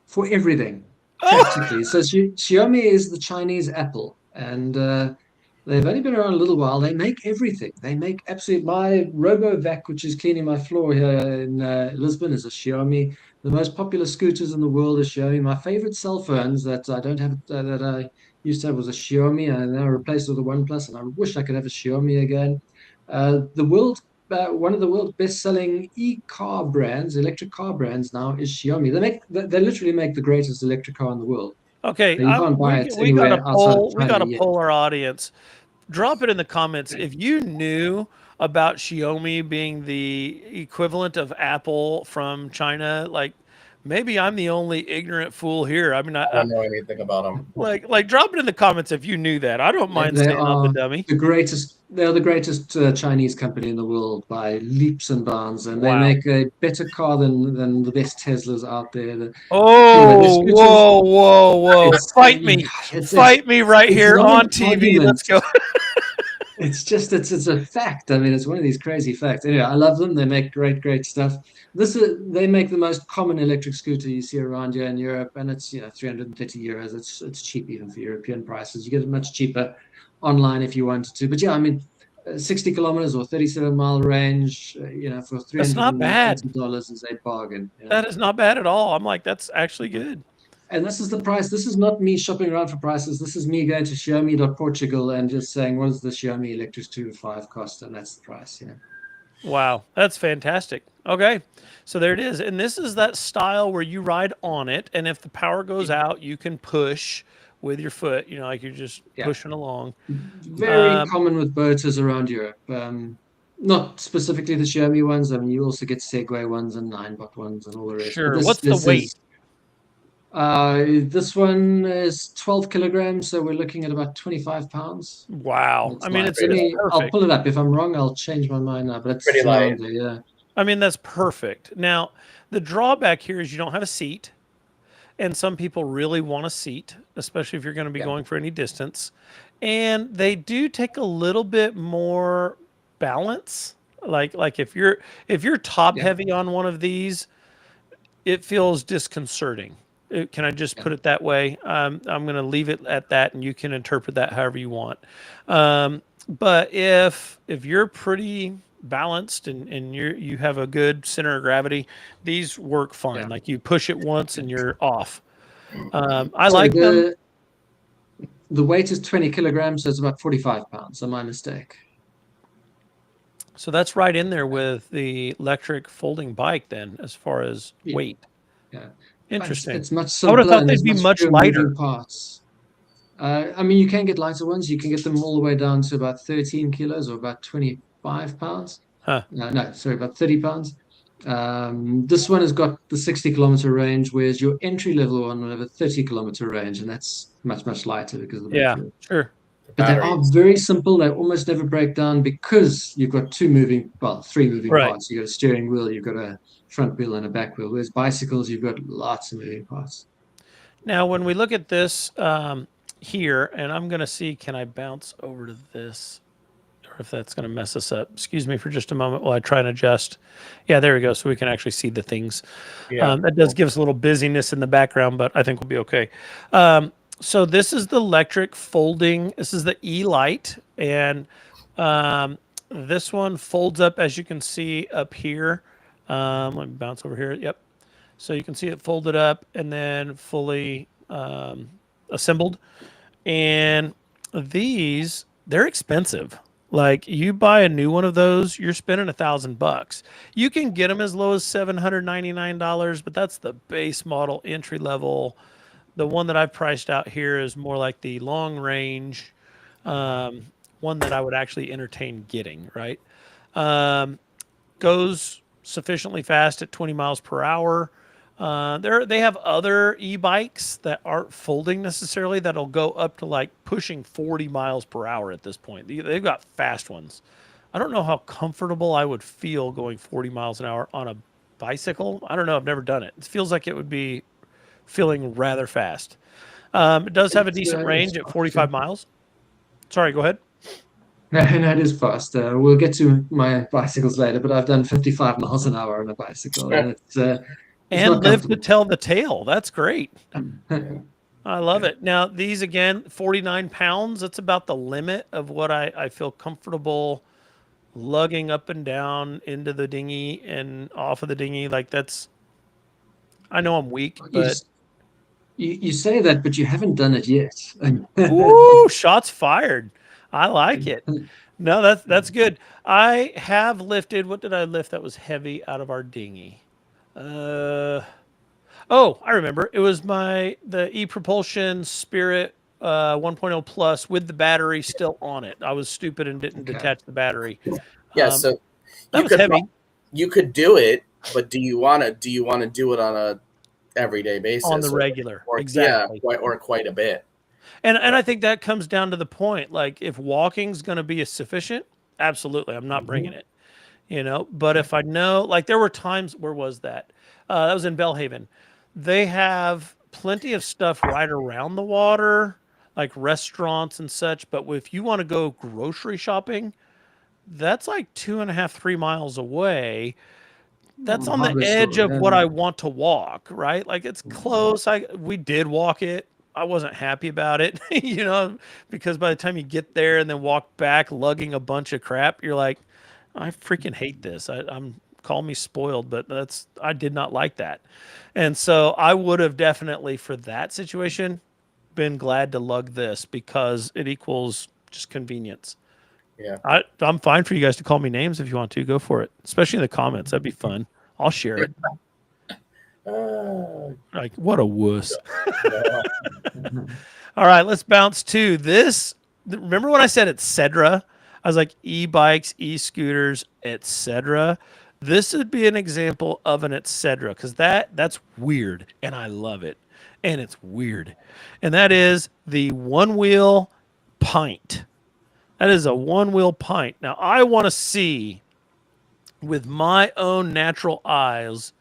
for everything, Oh, practically. So Xiaomi is the Chinese Apple, and they've only been around a little while. They make everything. They make absolutely my RoboVac, which is cleaning my floor here in Lisbon, is a Xiaomi. The most popular scooters in the world is Xiaomi. My favorite cell phones that I don't have that I used to have was a Xiaomi, and now replaced with a OnePlus. And I wish I could have a Xiaomi again. The world one of the world's best-selling e-car brands, electric car brands now is Xiaomi. They literally make the greatest electric car in the world. okay. You can't buy it We got to anywhere outside of poll. We got China to yet. poll our audience. Drop it in the comments if you knew about Xiaomi being the equivalent of Apple from China. Like, maybe I'm the only ignorant fool here. I mean, I don't know anything about them. like drop it in the comments if you knew that. I don't mind They saying I'm the are dummy. the greatest. They're the greatest Chinese company in the world by leaps and bounds, and they Wow. make a better car than the best Teslas out there. Anyway, the Oh, scooters. whoa, whoa, whoa! Fight me, It's fight me right it's here not on an TV. Let's argument. go. It's just it's a fact. I mean, it's one of these crazy facts. Anyway, I love them. They make great stuff. They make the most common electric scooter you see around here in Europe, and it's 330 euros. It's cheap even for European prices. You get it much cheaper online if you wanted to. But yeah, I mean, 60 kilometers or 37-mile range, for That's not bad. $380 is a bargain. That is not bad at all. I'm like, that's actually good. And this is the price. This is not me shopping around for prices. This is me going to Xiaomi.Portugal and just saying, what does the Xiaomi Electric 2.5 cost? And that's the price. Wow, that's fantastic. Okay, so there it is. And this is that style where you ride on it, and if the power goes out, you can push with your foot, like you're just Yeah. pushing along. Very common with boaters around Europe. Not specifically the Xiaomi ones. I mean, you also get Segway ones and Ninebot ones and all the rest. Sure. But What's the weight? This one is 12 kilograms, so we're looking at about 25 pounds. Wow. It's I mean, light. it's perfect. I'll pull it up. If I'm wrong, I'll change my mind now, but it's Pretty light. around there, yeah. I mean, that's perfect. Now, the drawback here is you don't have a seat, and some people really want a seat, especially if you're going to be going for any distance. And they do take a little bit more balance. Like if you're top heavy on one of these, it feels disconcerting. Can I just put it that way? I'm going to leave it at that, and you can interpret that however you want. But if you're pretty balanced and you have a good center of gravity, these work fine. Yeah. Like you push it once and you're off. I like them. The weight is 20 kilograms, so it's about 45 pounds. So my mistake. So that's right in there with the electric folding bike then, as far as weight. Yeah. Interesting. It's much I simpler. would have thought and they'd there's be much fewer lighter. moving parts. I mean, you can get lighter ones. You can get them all the way down to about 13 kilos or about 25 pounds. Huh. No, sorry, about 30 pounds. This one has got the 60-kilometer range, whereas your entry level one will have a 30-kilometer range, and that's much lighter because of the battery. Sure. But they are very simple. They almost never break down because you've got three moving parts. You've got a steering wheel, you've got a front wheel and a back wheel. Whereas bicycles, you've got lots of moving parts. Now, when we look at this here, and I'm going to see, can I bounce over to this? Or if that's going to mess us up. Excuse me for just a moment while I try and adjust. Yeah, there we go. So we can actually see the things. Yeah. That does give us a little busyness in the background, but I think we'll be okay. So this is the electric folding. This is the E-Lite. And this one folds up, as you can see up here. Let me bounce over here. Yep. So you can see it folded up and then fully assembled. And these they're expensive. Like you buy a new one of those, you're spending $1,000. You can get them as low as $799, but that's the base model entry level. The one that I've priced out here is more like the long range um, one that I would actually entertain getting. Right, um, goes sufficiently fast at 20 miles per hour. They have other e-bikes that aren't folding necessarily that'll go up to like pushing 40 miles per hour at this point. They've got fast ones. I don't know how comfortable I would feel going 40 miles an hour on a bicycle. I don't know. I've never done it. It feels like it would be feeling rather fast. It does have a decent It's range at fast, 45 miles. Sorry, go ahead. no, no, it is fast. We'll get to my bicycles later, but I've done 55 miles an hour on a bicycle, and it's And not live to comfortable. tell the tale. That's great. Yeah. I love Yeah. it. Now, these again, 49 pounds. That's about the limit of what I feel comfortable lugging up and down into the dinghy and off of the dinghy. Like that's, I know I'm weak, You, but s- you say that, but you haven't done it yet. ooh, shots fired. I like it. No, that's good. I have lifted. What did I lift that was heavy out of our dinghy? Uh, oh, I remember. It was the e-propulsion Spirit 1.0 Plus with the battery still on it. I was stupid and didn't Okay. detach the battery. Yeah, Um, so that you was could heavy. you could do it, but do you want to do it on a everyday On the basis, regular. or yeah, Exactly. quite a bit. And I think that comes down to the point. Like if walking's going to be sufficient, absolutely, I'm not bringing Mhm. it. But if I know, like there were times, where was that? That was in Bellhaven. They have plenty of stuff right around the water, like restaurants and such. But if you want to go grocery shopping, that's like 2.5, 3 miles away. That's on the Hardware edge store, of yeah. what I want to walk, right? Like it's close. We did walk it. I wasn't happy about it, because by the time you get there and then walk back lugging a bunch of crap, you're like, I freaking hate this. I'm call me spoiled, but I did not like that. And so I would have definitely for that situation been glad to lug this because it equals just convenience. Yeah. I'm fine for you guys to call me names if you want to. Go for it, especially in the comments. That'd be fun. I'll share it. Uh, Like, what a wuss. no. All right, let's bounce to this. Remember when I said etc.? I was like e-bikes, e-scooters, etc. This would be an example of an etc. because that's weird and I love it. And it's weird. And that is the one wheel pint. That is a one wheel pint. Now I want to see with my own natural eyes.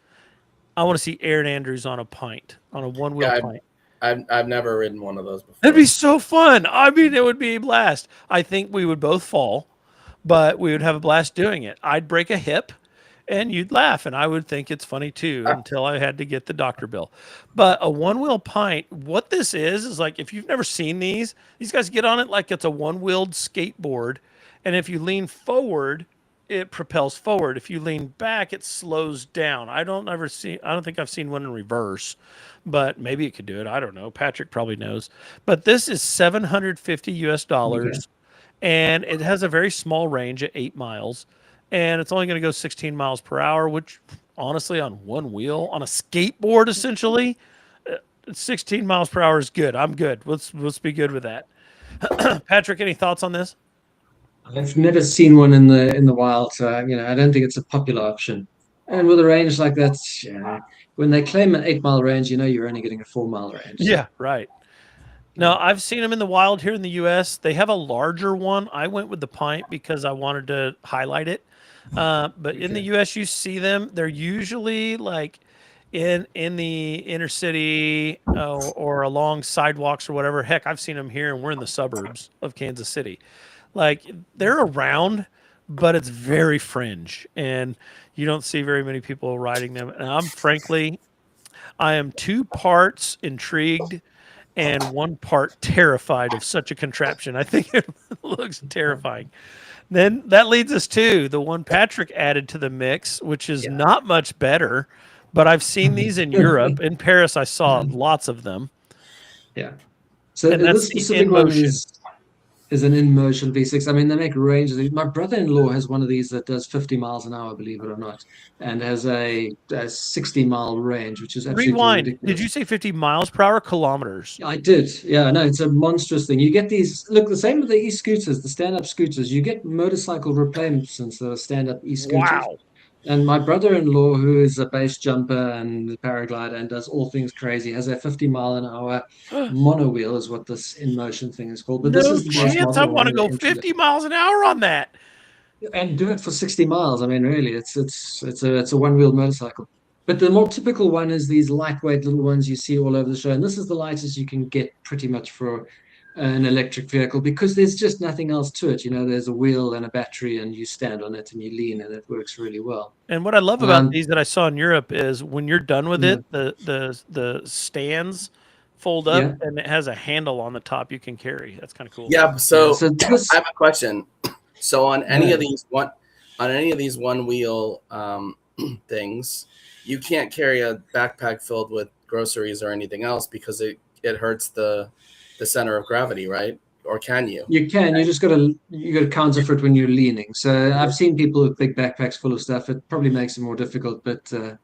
I want to see Aaron Andrews on a pint, on a one wheel Yeah, pint. I've never ridden one of those That'd before. be so fun. I mean, it would be a blast. I think we would both fall, but we would have a blast doing it. I'd break a hip and you'd laugh, and I would think it's funny too until I had to get the doctor bill. But a one wheel pint, what this is like if you've never seen these guys get on it like it's a one wheeled skateboard. And if you lean forward, it propels forward. If you lean back, it slows down. I don't think I've seen one in reverse, but maybe it could do it. I don't know. Patrick probably knows. But this is 750 US Okay. dollars and it has a very small range at 8 miles and it's only going to go 16 miles per hour, which honestly on one wheel on a skateboard essentially 16 miles per hour is good. I'm good. Let's be good with that. Patrick, any thoughts on this? I've never seen one in the wild, so I don't think it's a popular option. And with a range like that, yeah, when they claim an 8 mile range, you're only getting a 4 mile range. So Yeah, right. No, I've seen them in the wild here in the U.S. They have a larger one. I went with the pint because I wanted to highlight it. But in the okay, U.S., you see them. They're usually like in the inner city or along sidewalks or whatever. Heck, I've seen them here, and we're in the suburbs of Kansas City. Like they're around, but it's very fringe, and you don't see very many people riding them. And I am two parts intrigued and one part terrified of such a contraption. I think it looks terrifying. Then that leads us to the one Patrick added to the mix, which is yeah. not much better, but I've seen these in Europe. In Paris, I saw lots of them, Yeah. So and that's this the specific In one Motion. is is an in-motion V6. I mean, they make ranges. My brother-in-law has one of these that does 50 miles an hour, believe it or not, and has a 60-mile range, which is absolutely Rewind. Did you ridiculous. say 50 miles per hour? Kilometers. I did. Yeah, no, it's a monstrous thing. You get these, look, the same with the e-scooters, the stand-up scooters. You get motorcycle replacements that are stand-up e-scooters. Wow. And my brother-in-law, who is a base jumper and a paraglider and does all things crazy, has a 50-mile-an-hour monowheel, is what this in-motion thing is called. But this No is the base chance I model, want one to of the go entry 50 miles an hour on that. and do it for 60 miles. I mean, really, it's a one-wheeled motorcycle. But the more typical one is these lightweight little ones you see all over the show. And this is the lightest you can get pretty much for an electric vehicle because there's just nothing else to it. You know, there's a wheel and a battery, and you stand on it and you lean, and it works really well. And what I love about Um, these that I saw in Europe is when you're done with yeah, it, the stands fold up yeah, and it has a handle on the top you can carry. That's kind of cool. Yeah. yeah. So So I this, have a question. So yeah, on any of these one wheel things, you can't carry a backpack filled with groceries or anything else because it hurts the center of gravity, right? Or can you? you can. You got to counter for it when you're leaning. So I've seen people with big backpacks full of stuff. It probably makes it more difficult, but can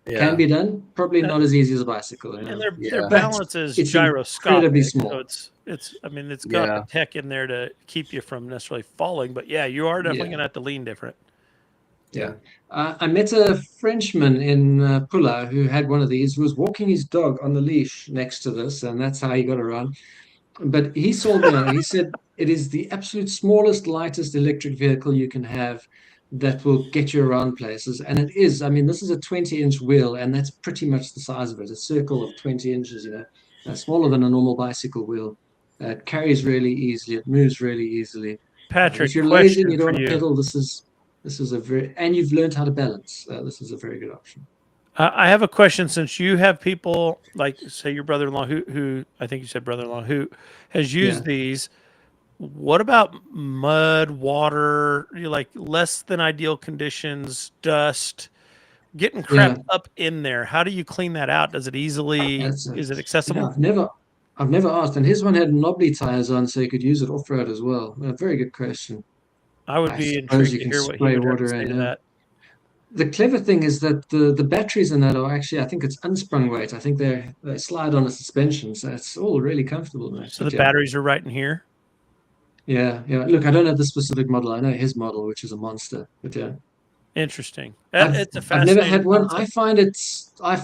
Yeah. be done. Probably Uh, not as easy as a bicycle, And their Yeah. but balance is it's incredibly gyroscopic, so small. it's I mean it's got the Yeah. tech in there to keep you from necessarily falling, but yeah, you are definitely Yeah, gonna have to lean different. yeah. Yeah. I met a Frenchman in Pula who had one of these, who was walking his dog on the leash next to this, and that's how he got around. But he sold me on it. He said it is the absolute smallest, lightest electric vehicle you can have that will get you around places. And it is. I mean, this is a 20-inch wheel, and that's pretty much the size of it, a circle of 20 inches, smaller than a normal bicycle wheel. It carries really easily. It moves really easily. If Patrick, you're lazy and question you don't for want to you. pedal, this is a very, and you've learned how to balance. This is a very good option. I have a question since you have people like say your brother-in-law who I think you said brother-in-law who has Yeah, used these. What about mud, water, like less than ideal conditions, dust, getting crap yeah. up in there? How do you clean that out? Does it easily, That's is it yeah. accessible? I've never asked, and his one had knobbly tires on, so you could use it off road as well. A very good question. I would I be suppose intrigued you to can hear what he spray would have to water say in. to Yeah. that. The clever thing is that the batteries in that are actually, I think it's unsprung weight. I think they slide on a suspension, so it's all really comfortable, mate. So the But yeah, batteries are right in here. yeah, yeah. Look, I don't know the specific model. I know his model, which is a monster. But yeah. Interesting. I've It's a I've never fascinating had one. I concept.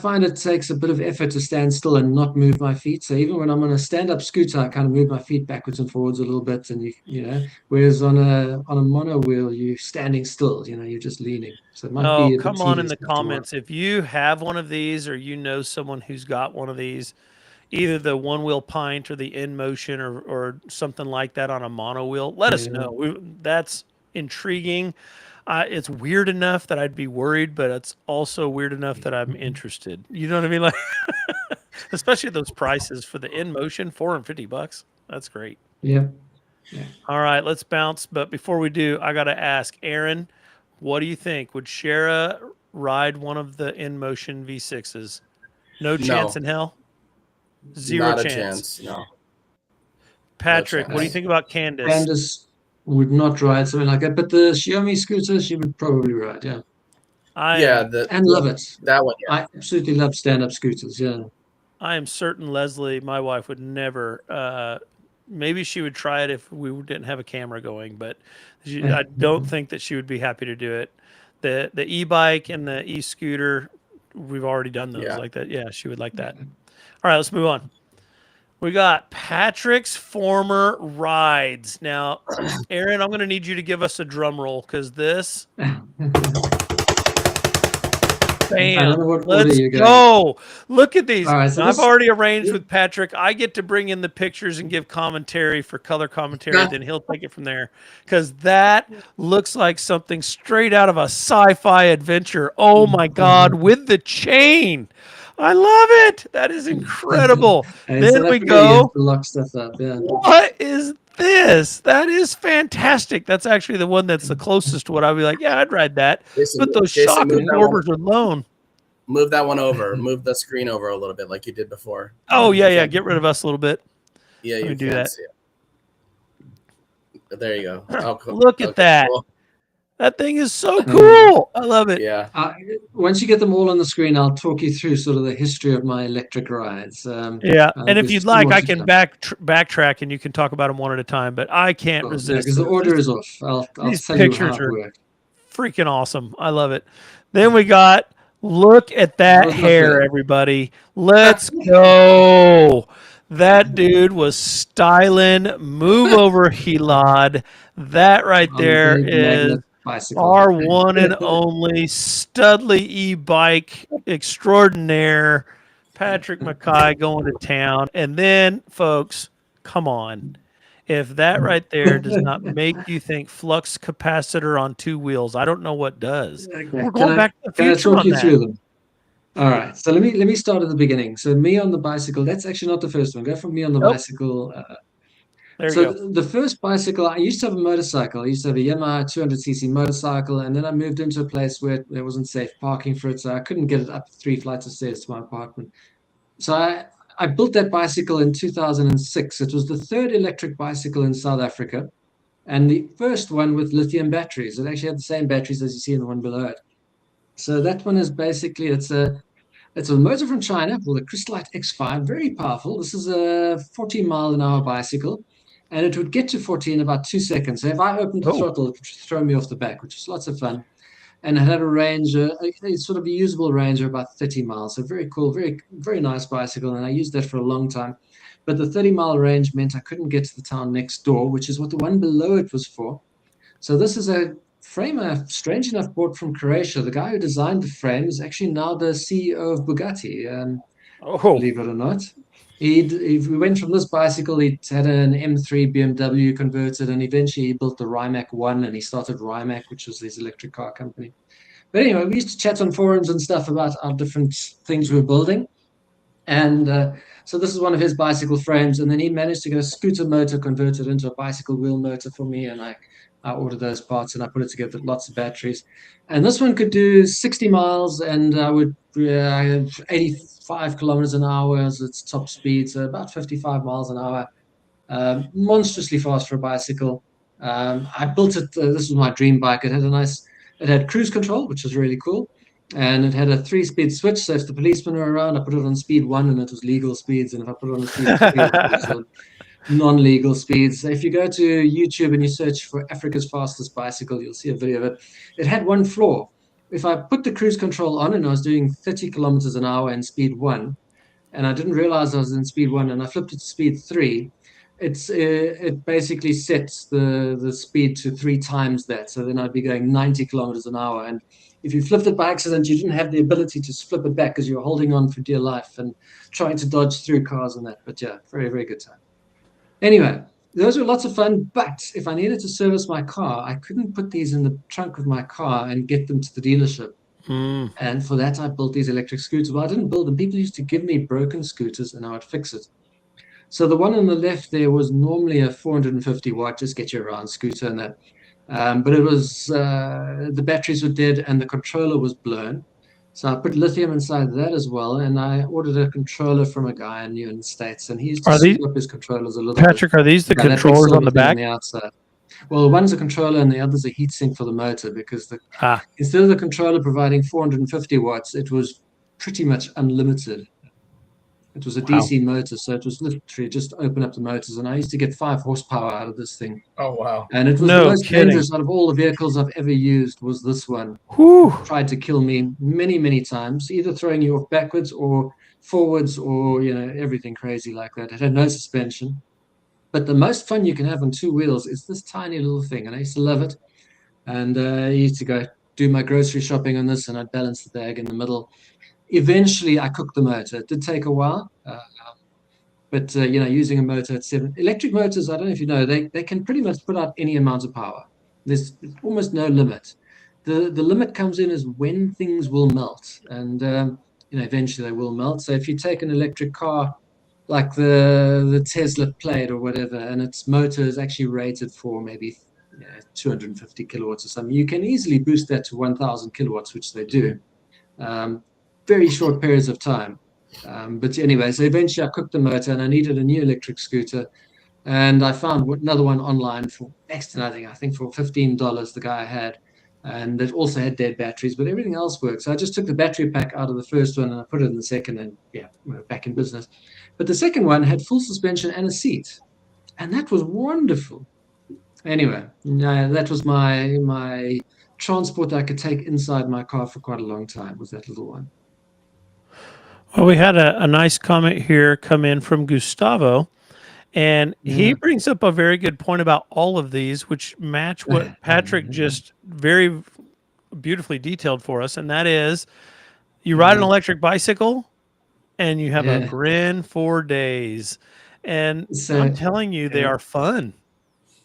find it takes a bit of effort to stand still and not move my feet. So even when I'm on a stand-up scooter, I kind of move my feet backwards and forwards a little bit, and whereas on a mono wheel, you're standing still. You're just leaning. So it might Oh, be a bit come on in tedious the after a while. comments. If you have one of these or you know someone who's got one of these, either the one wheel pint or the in motion or something like that on a mono wheel, let us Yeah, know. That's intriguing. It's weird enough that I'd be worried, but it's also weird enough that I'm interested. You know what I mean? Like, especially at those prices for the in motion, $450. That's great. yeah, yeah. All right, let's bounce. But before we do, I got to ask Aaron, what do you think? Would Shara ride one of the in motion V6s? No chance No, in hell? Zero not a chance. chance. No, no Patrick, what do you Uh, chance. think about Candace? Candace would not ride something like that, but the Xiaomi scooter she would probably ride. Yeah, I Yeah, am and love it. that one. I absolutely love stand-up scooters. Yeah. I am certain Leslie, my wife, would never. Maybe she would try it if we didn't have a camera going, but I don't think that she would be happy to do it. The e-bike and the e-scooter, we've already done those Yeah. like that. Yeah, she would like that. All right, let's move on. We got Patrick's former rides. Now, Aaron, I'm going to need you to give us a drum roll because this, I don't bam, know what order let's you're going. go. Look at these. All right, so Now, I've this, already arranged with Patrick. I get to bring in the pictures and give commentary for color commentary. Then he'll take it from there because that looks like something straight out of a sci-fi adventure. Oh my God, with the chain. I love it. That is incredible. in Then South we Africa, you have go. to lock stuff up. Yeah. What is this? That is fantastic. That's actually the one that's the closest to what I'd be like, yeah, I'd ride that. But those Jason, shock absorbers alone. move that one over. Move the screen over a little bit, like you did before. Oh, yeah, You yeah. can't- Get rid of us a little bit. Yeah, Let me you do can't that. see it. There you go. Oh, Look at okay, that. cool. That thing is so There you go. cool. I love it. Yeah. Once you get them all on the screen, I'll talk you through sort of the history of my electric rides. Yeah, and if There's you'd still like, more I to can come. backtrack, and you can talk about them one at a time. But I can't Well, yeah, resist because the order is off. I'll these tell you how pictures it are worked. freaking awesome. I love it. Then we got look at That that was my hair, third. everybody. Let's go. That dude was styling. Move over, Helad. That right On the there big is magnet bicycle. our one and only Studley e-bike extraordinaire, Patrick Mackay going to town. And then, folks, come on. If that right there does not make you think flux capacitor on two wheels, I don't know what does. Okay, We're going back to the can I future talk on you that. through them? All right. So let me start at the beginning. So me on the bicycle. That's actually not the first one. Go from me on the Nope. bicycle. There you So go. the first bicycle, I used to have a motorcycle. I used to have a Yamaha 200cc motorcycle, and then I moved into a place where there wasn't safe parking for it, so I couldn't get it up 3 flights of stairs to my apartment. So I built that bicycle in 2006. It was the third electric bicycle in South Africa, and the first one with lithium batteries. It actually had the same batteries as you see in the one below it. So that one is basically it's a motor from China called the Crystalite X5, very powerful. This is a 40-mile-an-hour bicycle, and it would get to 40 in about 2 seconds. So if I opened the Oh, throttle, it would throw me off the back, which was lots of fun. And it had a range, a sort of a usable range of about 30 miles. So very cool, very, very nice bicycle. And I used that for a long time. But the 30-mile range meant I couldn't get to the town next door, which is what the one below it was for. So this is a frame I, strange enough, bought from Croatia. The guy who designed the frame is actually now the CEO of Bugatti, oh, believe it or not. We went from this bicycle, he had an M3 BMW converted, and eventually he built the Rimac 1 and he started Rimac, which was his electric car company. But anyway, we used to chat on forums and stuff about our different things we were building. And so this is one of his bicycle frames. And then he managed to get a scooter motor converted into a bicycle wheel motor for me. And I ordered those parts and I put it together with lots of batteries. And this one could do 60 miles and I would 85 kilometers an hour as its top speed. So about 55 miles an hour. Monstrously fast for a bicycle. I built it. This was my dream bike. It had cruise control, which was really cool, and it had a 3-speed switch. So if the policemen were around, I put it on speed 1, and it was legal speeds, and if I put it on speed 3, it was non-legal speeds. So if you go to YouTube and you search for Africa's fastest bicycle, you'll see a video of it. It had one flaw. If I put the cruise control on and I was doing 30 kilometers an hour in speed 1, and I didn't realize I was in speed 1, and I flipped it to speed 3, it basically sets the speed to 3 times that. So then I'd be going 90 kilometers an hour. And if you flipped it by accident, you didn't have the ability to flip it back because you were holding on for dear life and trying to dodge through cars and that. But yeah, very, very good time. Anyway, those were lots of fun. But if I needed to service my car, I couldn't put these in the trunk of my car and get them to the dealership. And for that, I built these electric scooters. Well, I didn't build them. People used to give me broken scooters and I would fix it. So the one on the left there was normally a 450 watt, just get you around scooter and that. But it was, the batteries were dead and the controller was blown. So I put lithium inside that as well. And I ordered a controller from a guy I knew in the States. And he used to are these, soup up his controllers a little bit. Patrick? Are these the Yeah, that big controllers on silver the thing on back? the outside. Well, one's a controller and the other's a heatsink for the motor because Ah, instead of the controller providing 450 watts, it was pretty much unlimited. It was a wow. DC motor, so it was literally just open up the motors. And I used to get 5 horsepower out of this thing. Oh wow. And it was the No most kidding. dangerous out of all the vehicles I've ever used was this one. Whew. It tried to kill me many, many times, either throwing you off backwards or forwards or, everything crazy like that. It had no suspension. But the most fun you can have on 2 wheels is this tiny little thing. And I used to love it. And I used to go do my grocery shopping on this and I'd balance the bag in the middle. Eventually, I cooked the motor. It did take a while. But using a motor at 7 electric motors, I don't know if you know, they can pretty much put out any amount of power. There's almost no limit. The limit comes in is when things will melt, and eventually they will melt. So if you take an electric car like the Tesla Plaid or whatever, and its motor is actually rated for maybe 250 kilowatts or something, you can easily boost that to 1,000 kilowatts, which they do. Very short periods of time. But anyway, so eventually I cooked the motor and I needed a new electric scooter. And I found another one online for next to nothing. I think for $15 the guy had, and it also had dead batteries, but everything else worked. So I just took the battery pack out of the first one and I put it in the second, and yeah, we're back in business. But the second one had full suspension and a seat, and that was wonderful. Anyway, that was my transport I could take inside my car for quite a long time, was that little one. Well, we had a nice comment here come in from Gustavo, and he Yeah. brings up a very good point about all of these, which match what Patrick just very beautifully detailed for us. And that is you ride an electric bicycle and you have a Yeah. grin for days. And I'm So telling you, they yeah. are fun.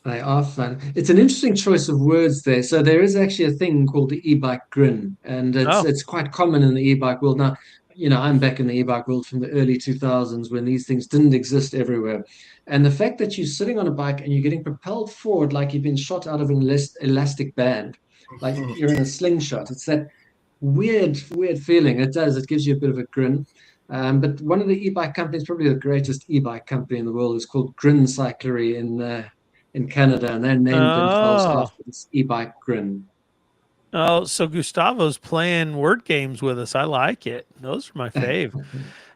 They are fun. It's an interesting choice of words there. So there is actually a thing called the e-bike grin, and it's Oh, it's quite common in the e-bike world. Now, I'm back in the e-bike world from the early 2000s when these things didn't exist everywhere. And the fact that you're sitting on a bike and you're getting propelled forward like you've been shot out of an elastic band, like you're in a slingshot. It's that weird, weird feeling. It does. It gives you a bit of a grin. But one of the e-bike companies, probably the greatest e-bike company in the world, is called Grin Cyclery in Canada, and they named themselves oh, after this e-bike grin. oh. So Gustavo's playing word games with us. I like it. Those are my fave.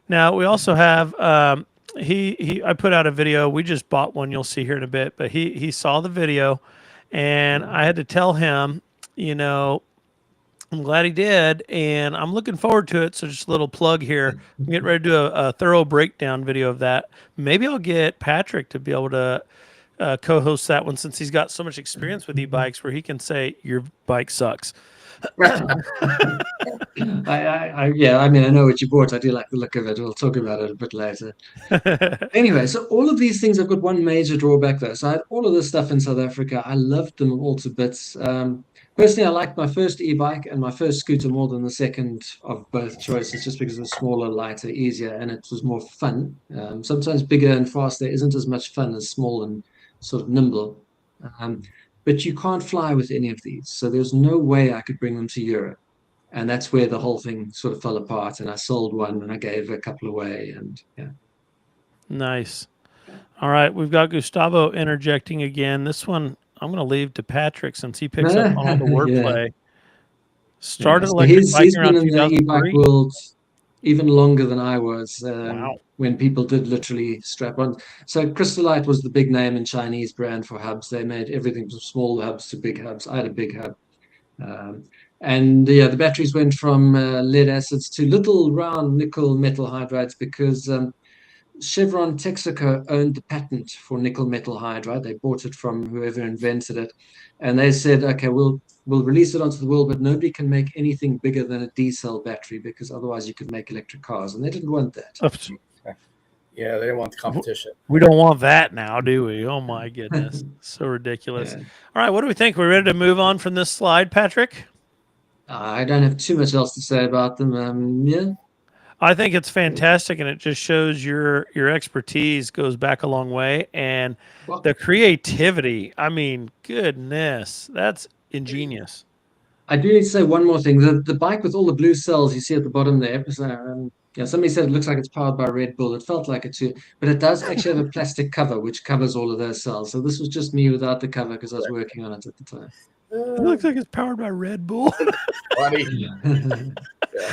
Now we also have he I put out a video. We just bought one. You'll see here in a bit. But he saw the video, and I had to tell him, you know, I'm glad he did, and I'm looking forward to it. So just a little plug here. I'm getting ready to do a thorough breakdown video of that. Maybe I'll get Patrick to be able to co-host that one since he's got so much experience with e-bikes, where he can say your bike sucks. Yeah, I mean, I know what you bought. I do like the look of it. We'll talk about it a bit later. Anyway, so all of these things have got one major drawback though. So I had all of this stuff in South Africa. I loved them all to bits. Personally, I liked my first e-bike and my first scooter more than the second of both choices, just because it was smaller, lighter, easier, and it was more fun. Sometimes bigger and faster isn't as much fun as small and sort of nimble. Um, but you can't fly with any of these, so there's no way I could bring them to Europe. And that's where the whole thing sort of fell apart. And I sold one and I gave a couple away, and yeah. Nice. All right, we've got Gustavo interjecting again. This one I'm going to leave to Patrick since he picks up on all the Yeah. wordplay. Yeah, Started so electric he's biking been around in the e-bike 2003. world even longer than I was, Wow. when people did literally strap on. So Crystalite was the big name in Chinese brand for hubs. They made everything from small hubs to big hubs. I had a big hub. Um, and yeah, the batteries went from lead acids to little round nickel metal hydrides because Chevron Texaco owned the patent for nickel metal hydride. They bought it from whoever invented it, and they said, "Okay, we'll release it onto the world, but nobody can make anything bigger than a D cell battery because otherwise you could make electric cars." And they didn't want that. Oops. Yeah, they didn't want the competition. We don't want that now, do we? Oh my goodness. So ridiculous. Yeah. All right, what do we think? We're ready to move on from this slide, Patrick? I don't have too much else to say about them. Yeah. I think it's fantastic, and it just shows your expertise goes back a long way, and Well, the creativity. I mean, goodness, that's ingenious. I do need to say one more thing. The bike with all the blue cells you see at the bottom there. So, yeah, somebody said it looks like it's powered by Red Bull. It felt like it too, but it does actually have a plastic cover which covers all of those cells. So this was just me without the cover because I was working on it at the time. It looks like it's powered by Red Bull. Funny. Yeah.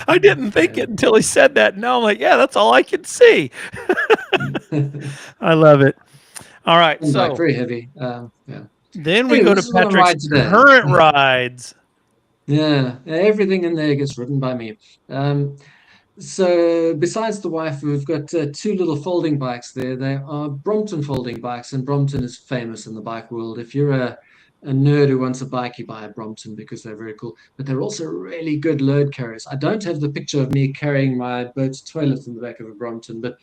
I didn't think Yeah. it until he said that. Now I'm like, yeah, that's all I can see. I love it. All right, And bike, so very heavy. Yeah. then we Anyway, go this to is what I Patrick's ride today. current rides. Yeah, everything in there gets ridden by me. So besides the wife, we've got two little folding bikes there. They are Brompton folding bikes, and Brompton is famous in the bike world. If you're a nerd who wants a bike, you buy a Brompton because they're very cool. But they're also really good load carriers. I don't have the picture of me carrying my boat's toilet in the back of a Brompton, but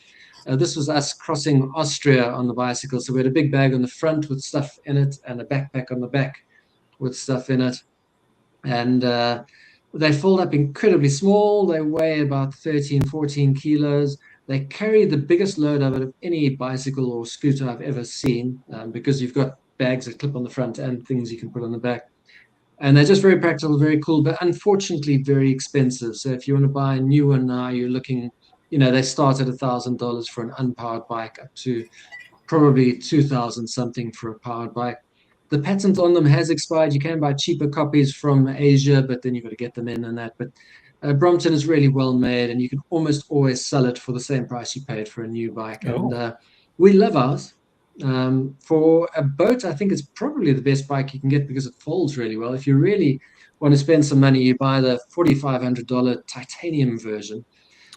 this was us crossing Austria on the bicycle. So we had a big bag on the front with stuff in it, and a backpack on the back with stuff in it. And they fold up incredibly small. They weigh about 13, 14 kilos. They carry the biggest load of it of any bicycle or scooter I've ever seen, because you've got bags that clip on the front and things you can put on the back. And they're just very practical, very cool, but unfortunately very expensive. So if you want to buy a new one now, you're looking, they start at $1,000 for an unpowered bike up to probably 2,000 something for a powered bike. The patent on them has expired. You can buy cheaper copies from Asia, but then you've got to get them in and that. But Brompton is really well made, and you can almost always sell it for the same price you paid for a new bike. And Oh, we love ours. For a boat, I think it's probably the best bike you can get because it folds really well. If you really want to spend some money, you buy the $4,500 titanium version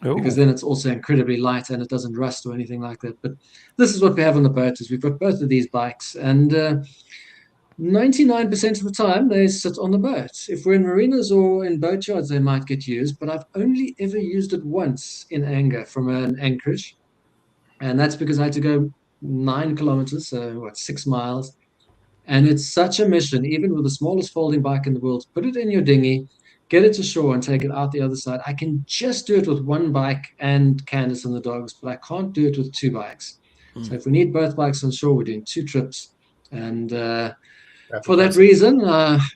because oh, then it's also incredibly light and it doesn't rust or anything like that. But this is what we have on the boat is we've got both of these bikes, and 99% of the time they sit on the boat. If we're in marinas or in boatyards, they might get used, but I've only ever used it once in anger from an anchorage. And that's because I had to go 9 kilometers, so what, 6 miles. And it's such a mission, even with the smallest folding bike in the world, to put it in your dinghy, get it to shore, and take it out the other side. I can just do it with one bike and Candace and the dogs, but I can't do it with two bikes. hmm. So if we need both bikes on shore, we're doing two trips. And That'd be for that classic. reason,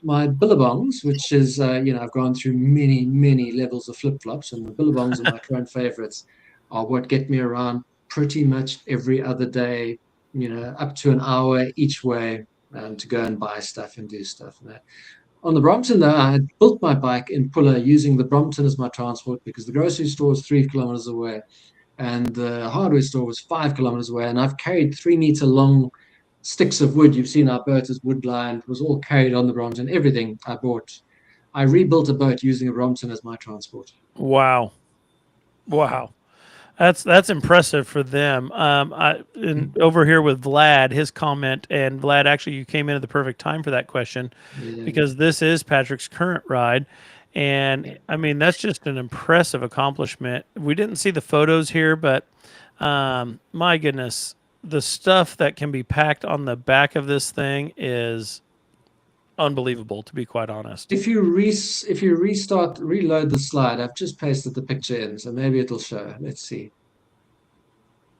my billabongs, which is, I've gone through many, many levels of flip flops, and the billabongs are my current favorites, are what get me around pretty much every other day, up to an hour each way to go and buy stuff and do stuff. And that. On the Brompton, though, I had built my bike in Pulla using the Brompton as my transport because the grocery store was 3 kilometers away and the hardware store was 5 kilometers away. And I've carried 3 meter long sticks of wood. You've seen our boat is wood lined, was all carried on the Brompton. Everything I bought. I rebuilt a boat using a Brompton as my transport. Wow, wow. That's impressive for them. Over here with Vlad, his comment, and Vlad, actually, you came in at the perfect time for that question Yeah. because this is Patrick's current ride, and I mean that's just an impressive accomplishment. We didn't see the photos here, but my goodness, the stuff that can be packed on the back of this thing is unbelievable, to be quite honest. If you reload the slide, I've just pasted the picture in, so maybe it'll show. Let's see.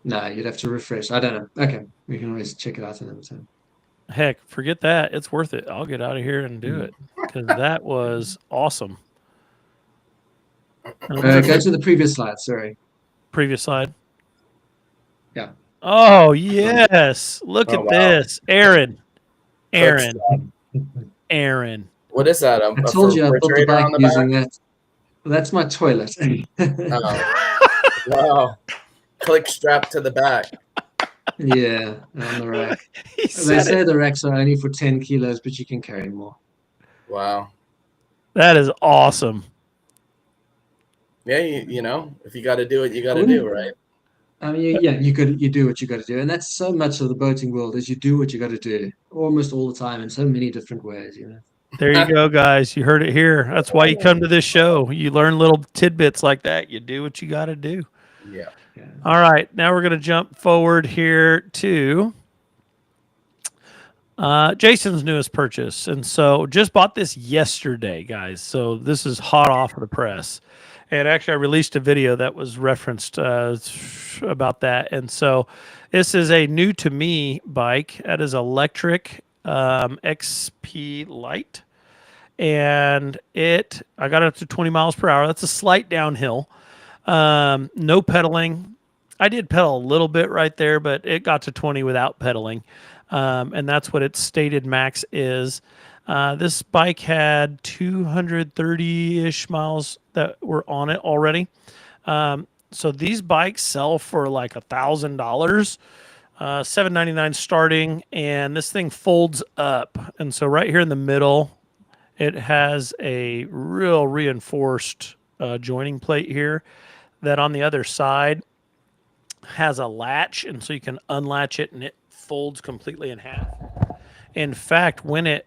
No, you'd have to refresh. I don't know. Okay, we can always check it out another time. Heck, forget that. It's worth it. I'll get out of here and do Mm. it because that was awesome. And those Go are to the previous slide. Sorry. previous slide. Yeah. Oh, yes. Look Oh at wow, this. Aaron. click Aaron. strap. Aaron. What is that? I A told you I built the refrigerator bike on the back? using that. That's my toilet. Oh wow, click strap to the back. Yeah, on the rack. He They said it. say the racks are only for 10 kilos, but you can carry more. Wow. That is awesome. Yeah, you know, if you got to do it, you got I to do, wouldn't. right? I mean, yeah, you do what you got to do, and that's so much of the boating world is you do what you got to do almost all the time in so many different ways. There you go, guys. You heard it here. That's why you come to this show. You learn little tidbits like that. You do what you got to do. Yeah. Yeah. All right. Now we're going to jump forward here to Jason's newest purchase. And so just bought this yesterday, guys. So this is hot off of the press. And actually, I released a video that was referenced about that. And so this is a new to me bike. That is electric XP Lite. And I got it up to 20 miles per hour. That's a slight downhill. No pedaling. I did pedal a little bit right there, but it got to 20 without pedaling. And that's what its stated max is. This bike had 230-ish miles that were on it already. So these bikes sell for like $1,000, $799 starting, and this thing folds up. And so right here in the middle, it has a real reinforced joining plate here that on the other side has a latch, and so you can unlatch it and it folds completely in half. In fact, when it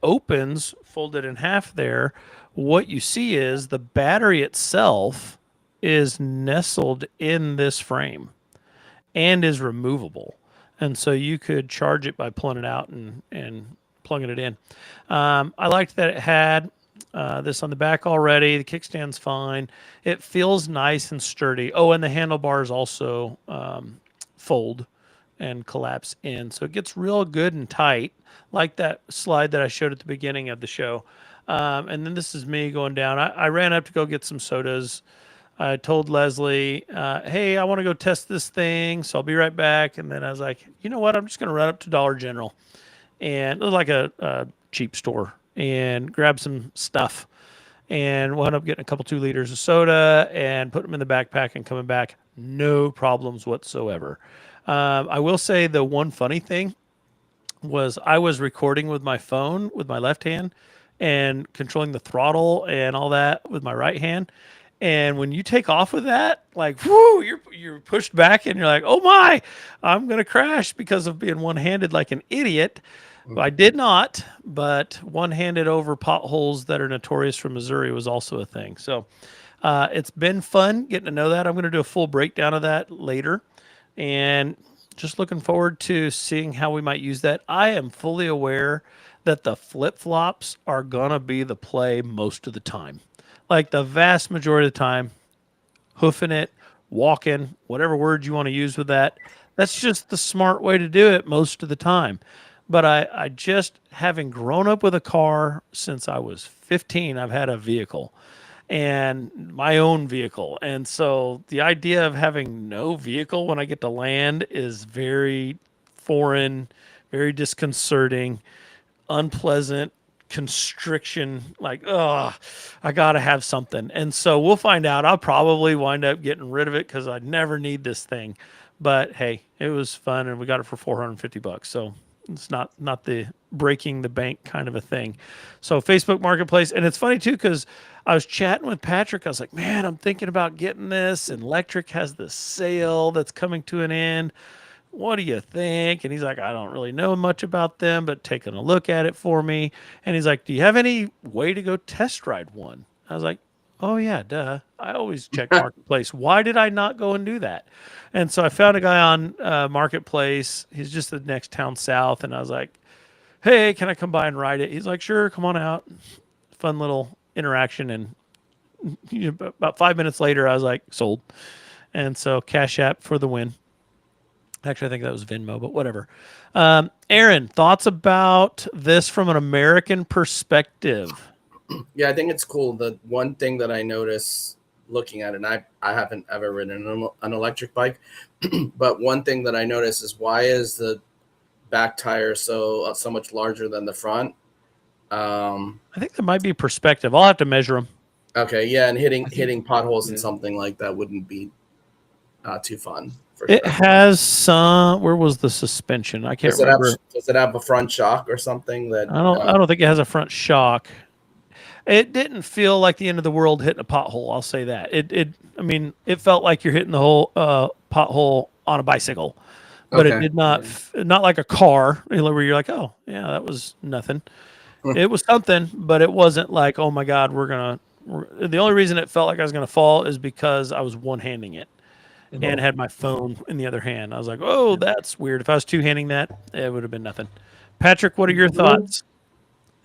opens, folded in half there, what you see is the battery itself is nestled in this frame and is removable. And so you could charge it by pulling it out and plugging it in. I liked that it had this on the back already. The kickstand's fine. It feels nice and sturdy. Oh, and the handlebars also fold and collapse in. So it gets real good and tight, like that slide that I showed at the beginning of the show. And then this is me going down. I ran up to go get some sodas I told Leslie, hey, I want to go test this thing, so I'll be right back. And then I was like, you know what? I'm just going to run up to Dollar General, and it was like a cheap store, and grab some stuff. And wound up getting a couple 2 liters of soda and put them in the backpack and coming back, no problems whatsoever. I will say the one funny thing was I was recording with my phone with my left hand and controlling the throttle and all that with my right hand. And when you take off with that, like, whoo, you're pushed back and you're like, oh my, I'm gonna crash because of being one-handed like an idiot. Well, I did not, but one-handed over potholes that are notorious from Missouri was also a thing. So it's been fun getting to know that. I'm going to do a full breakdown of that later, and just looking forward to seeing how we might use that. I am fully aware that the flip-flops are going to be the play most of the time. Like the vast majority of the time, hoofing it, walking, whatever word you want to use with that. That's just the smart way to do it most of the time. But I just, having grown up with a car since I was 15, I've had a vehicle and my own vehicle. And so the idea of having no vehicle when I get to land is very foreign, very disconcerting, unpleasant constriction, like, oh, I gotta have something. And so we'll find out. I'll probably wind up getting rid of it because I never need this thing. But hey, it was fun and we got it for $450. So it's not the breaking the bank kind of a thing. So Facebook Marketplace. And it's funny too, because I was chatting with Patrick. I was like, man, I'm thinking about getting this, and Electric has this sale that's coming to an end. What do you think? And he's like, I don't really know much about them, but taking a look at it for me. And he's like, do you have any way to go test ride one? I was like, oh yeah, duh. I always check Marketplace. Why did I not go and do that? And so I found a guy on Marketplace. He's just the next town south. And I was like, hey, can I come by and ride it? He's like, sure, come on out. Fun little interaction. And about 5 minutes later, I was like, sold. And so Cash App for the win. Actually, I think that was Venmo, but whatever. Aaron, thoughts about this from an American perspective? Yeah, I think it's cool. The one thing that I notice looking at it, and I haven't ever ridden an electric bike, but one thing that I notice is, why is the back tire so much larger than the front? I think there might be perspective. I'll have to measure them. Okay, yeah, and hitting potholes and something like that wouldn't be too fun. It has some. Where was the suspension? I can't remember. Does it have a front shock or something? That I don't think it has a front shock. It didn't feel like the end of the world hitting a pothole. I'll say that. I mean, it felt like you're hitting the whole pothole on a bicycle, but it did not. Not like a car where you're like, oh yeah, that was nothing. It was something, but it wasn't like, oh my god, the only reason it felt like I was gonna fall is because I was one-handing it and had my phone in the other hand. I was like, oh, that's weird. If I was two-handing that, it would have been nothing. Patrick, what are your thoughts?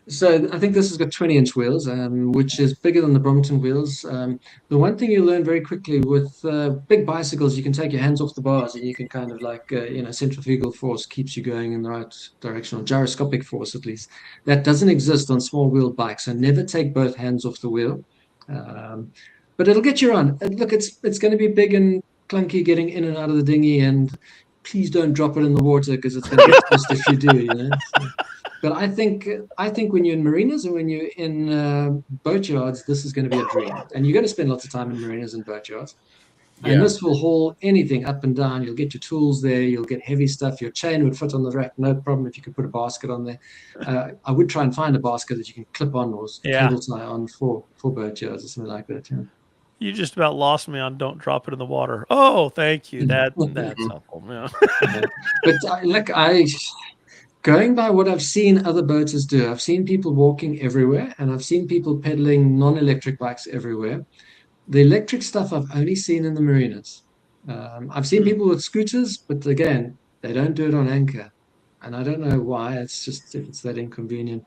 So I think this has got 20-inch wheels, which is bigger than the Brompton wheels. The one thing you learn very quickly with big bicycles, you can take your hands off the bars and you can kind of like, centrifugal force keeps you going in the right direction, or gyroscopic force at least. That doesn't exist on small wheeled bikes. So never take both hands off the wheel. But it'll get you on. Look, it's going to be big and clunky getting in and out of the dinghy, and please don't drop it in the water because it's going to get pissed if you do. So, but I think when you're in marinas and when you're in boat yards, this is going to be a dream. And you're going to spend lots of time in marinas and boat yards. And this will haul anything up and down. You'll get your tools there. You'll get heavy stuff. Your chain would fit on the rack, no problem if you could put a basket on there. I would try and find a basket that you can clip on or cable tie on for boat yards or something like that. Yeah. You just about lost me on don't drop it in the water. Oh, thank you. That's helpful. Yeah. But going by what I've seen other boaters do, I've seen people walking everywhere, and I've seen people pedaling non-electric bikes everywhere. The electric stuff I've only seen in the marinas. I've seen people with scooters, but again, they don't do it on anchor. And I don't know why. It's just if it's that inconvenient.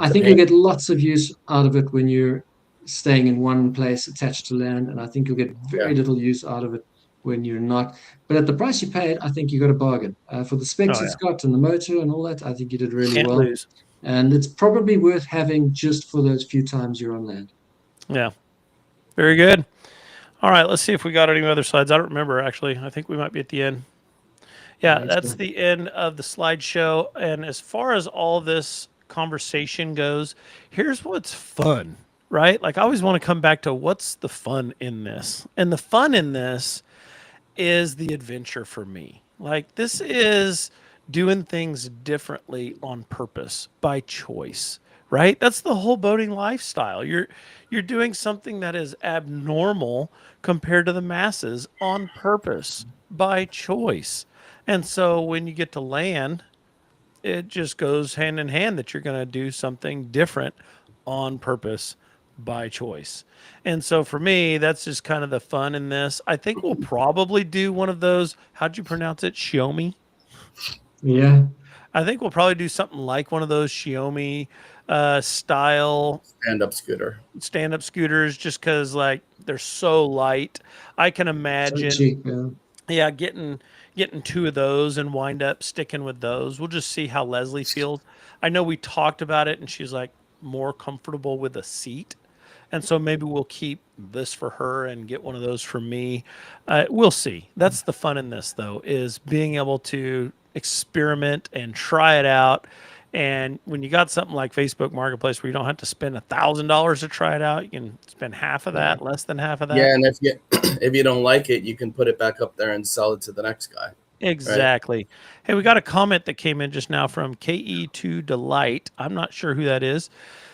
I think you'll get lots of use out of it when you're staying in one place attached to land, and I think you'll get very little use out of it when you're not. But at the price you paid, I think you got a bargain. For the specs it's got and the motor and all that, I think you did really well. Lose. And it's probably worth having just for those few times you're on land. Yeah. Very good. All right, let's see if we got any other slides. I don't remember actually. I think we might be at the end. I Yeah, think that's so. the end of the slideshow. And as far as all this conversation goes, here's what's fun, right? Like I always want to come back to what's the fun in this. And the fun in this is the adventure for me. Like this is doing things differently on purpose by choice, right? That's the whole boating lifestyle. You're doing something that is abnormal compared to the masses on purpose by choice. And so when you get to land, it just goes hand in hand that you're going to do something different on purpose by choice. And so for me, that's just kind of the fun in this. I think we'll probably do one of those. How'd you pronounce it? Xiaomi. Yeah. I think we'll probably do something like one of those Xiaomi style Stand up scooter. stand up scooters just because like they're so light. I can So imagine, cheap. Yeah. yeah, getting two of those and wind up sticking with those. We'll just see how Leslie feels. I know we talked about it and she's like more comfortable with a seat. And so maybe we'll keep this for her and get one of those for me. We'll see. That's the fun in this though, is being able to experiment and try it out. And when you got something like Facebook Marketplace where you don't have to spend $1,000 to try it out, you can spend half of Yeah. that, less than half of that. Yeah, and if you if you don't like it, you can put it back up there and sell it to the next guy, right? Exactly. Hey, we got a comment that came in just now from KE2 Delight. I'm not sure who that is.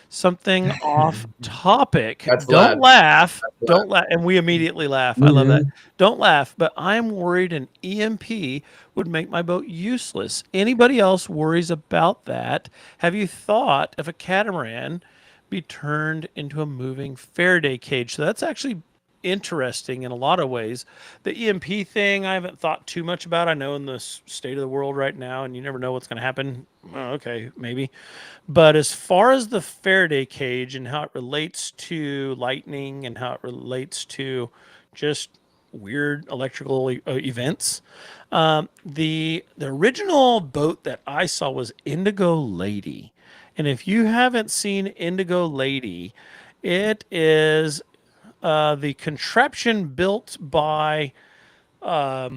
Something off topic. That's Don't Vlad. laugh. That's Vlad. Don't laugh. And we immediately laugh. I love Yeah. that. Don't laugh. But I'm worried an EMP would make my boat useless. Anybody else worries about that? Have you thought if a catamaran be turned into a moving Faraday cage? So that's actually interesting in a lot of ways. The EMP thing, I haven't thought too much about. I know in the state of the world right now, and you never know what's going to happen. Okay, maybe. But as far as the Faraday cage and how it relates to lightning and how it relates to just weird electrical events, the original boat that I saw was Indigo Lady. And if you haven't seen Indigo Lady, it is the contraption built by a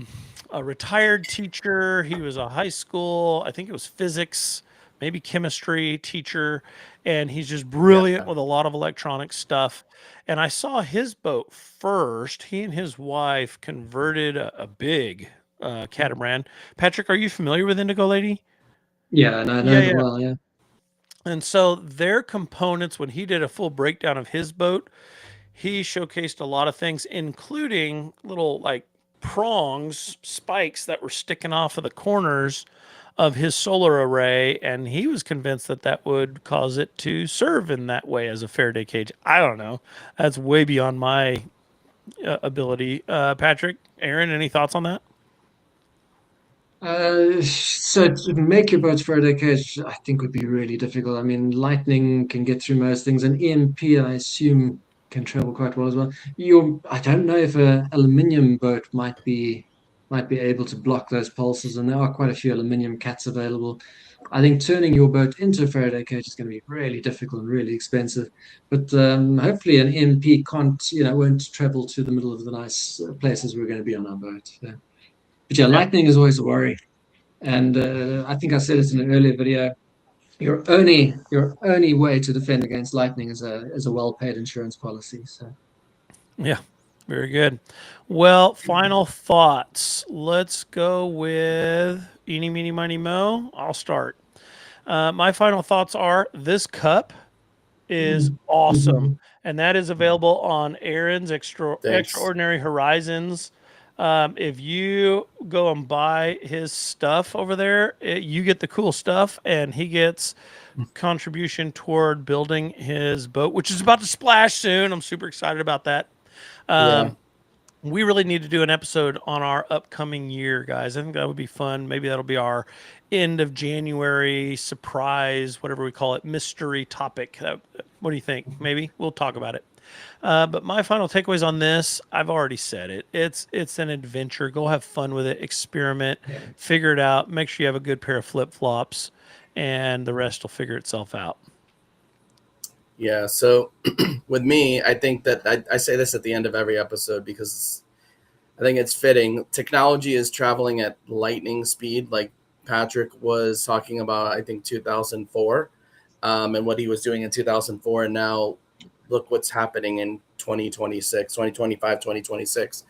retired teacher. He was a high school, I think it was physics, maybe chemistry teacher, and he's just Yeah. brilliant with a lot of electronic stuff. And I saw his boat first. He and his wife converted a big catamaran. Patrick, are you familiar with Indigo Lady? Yeah, and I Yeah, know them yeah. well. Yeah. And so their components, when he did a full breakdown of his boat, he showcased a lot of things, including little like prongs, spikes that were sticking off of the corners of his solar array. And he was convinced that that would cause it to serve in that way as a Faraday cage. I don't know. That's way beyond my ability. Patrick, Aaron, any thoughts on that? So to make your boats Faraday cage, I think would be really difficult. I mean, lightning can get through most things, and EMP, I assume, can travel quite well as well. I don't know if a aluminium boat might be able to block those pulses, and there are quite a few aluminium cats available. I think turning your boat into a Faraday cage is going to be really difficult and really expensive. But hopefully, an EMP won't travel to the middle of the nice places we're going to be on our boat. Yeah. But yeah, Yeah. lightning is always a worry. And I think I said it in an earlier video. Your only way to defend against lightning is a well-paid insurance policy. So Yeah. Very good. Well, final thoughts. Let's go with eeny, meeny, miny, mo. I'll start. My final thoughts are this cup is awesome, and that is available on Aaron's Thanks. Extraordinary Horizons. If you go and buy his stuff over there, you get the cool stuff, and he gets contribution toward building his boat, which is about to splash soon. I'm super excited about that. Yeah. We really need to do an episode on our upcoming year, guys. I think that would be fun. Maybe that'll be our end of January surprise, whatever we call it, mystery topic. What do you think? Maybe we'll talk about it. But my final takeaways on this, I've already said it. It's an adventure. Go have fun with it. Experiment. Figure it out. Make sure you have a good pair of flip flops, and the rest will figure itself out. Yeah. So with me, I think that I say this at the end of every episode because I think it's fitting. Technology is traveling at lightning speed, like Patrick was talking about, I think 2004, and what he was doing in 2004. And now look what's happening in 2026, 2025, 2026.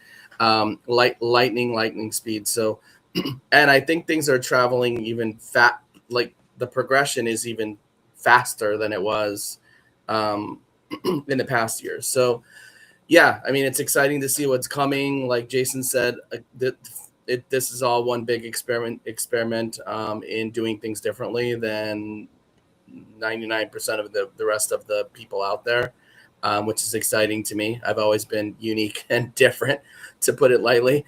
Lightning speed. So, and I think things are traveling even like the progression is even faster than it was in the past years. So, yeah, I mean, it's exciting to see what's coming. Like Jason said, this is all one big experiment in doing things differently than 99% of the rest of the people out there, which is exciting to me. I've always been unique and different, to put it lightly.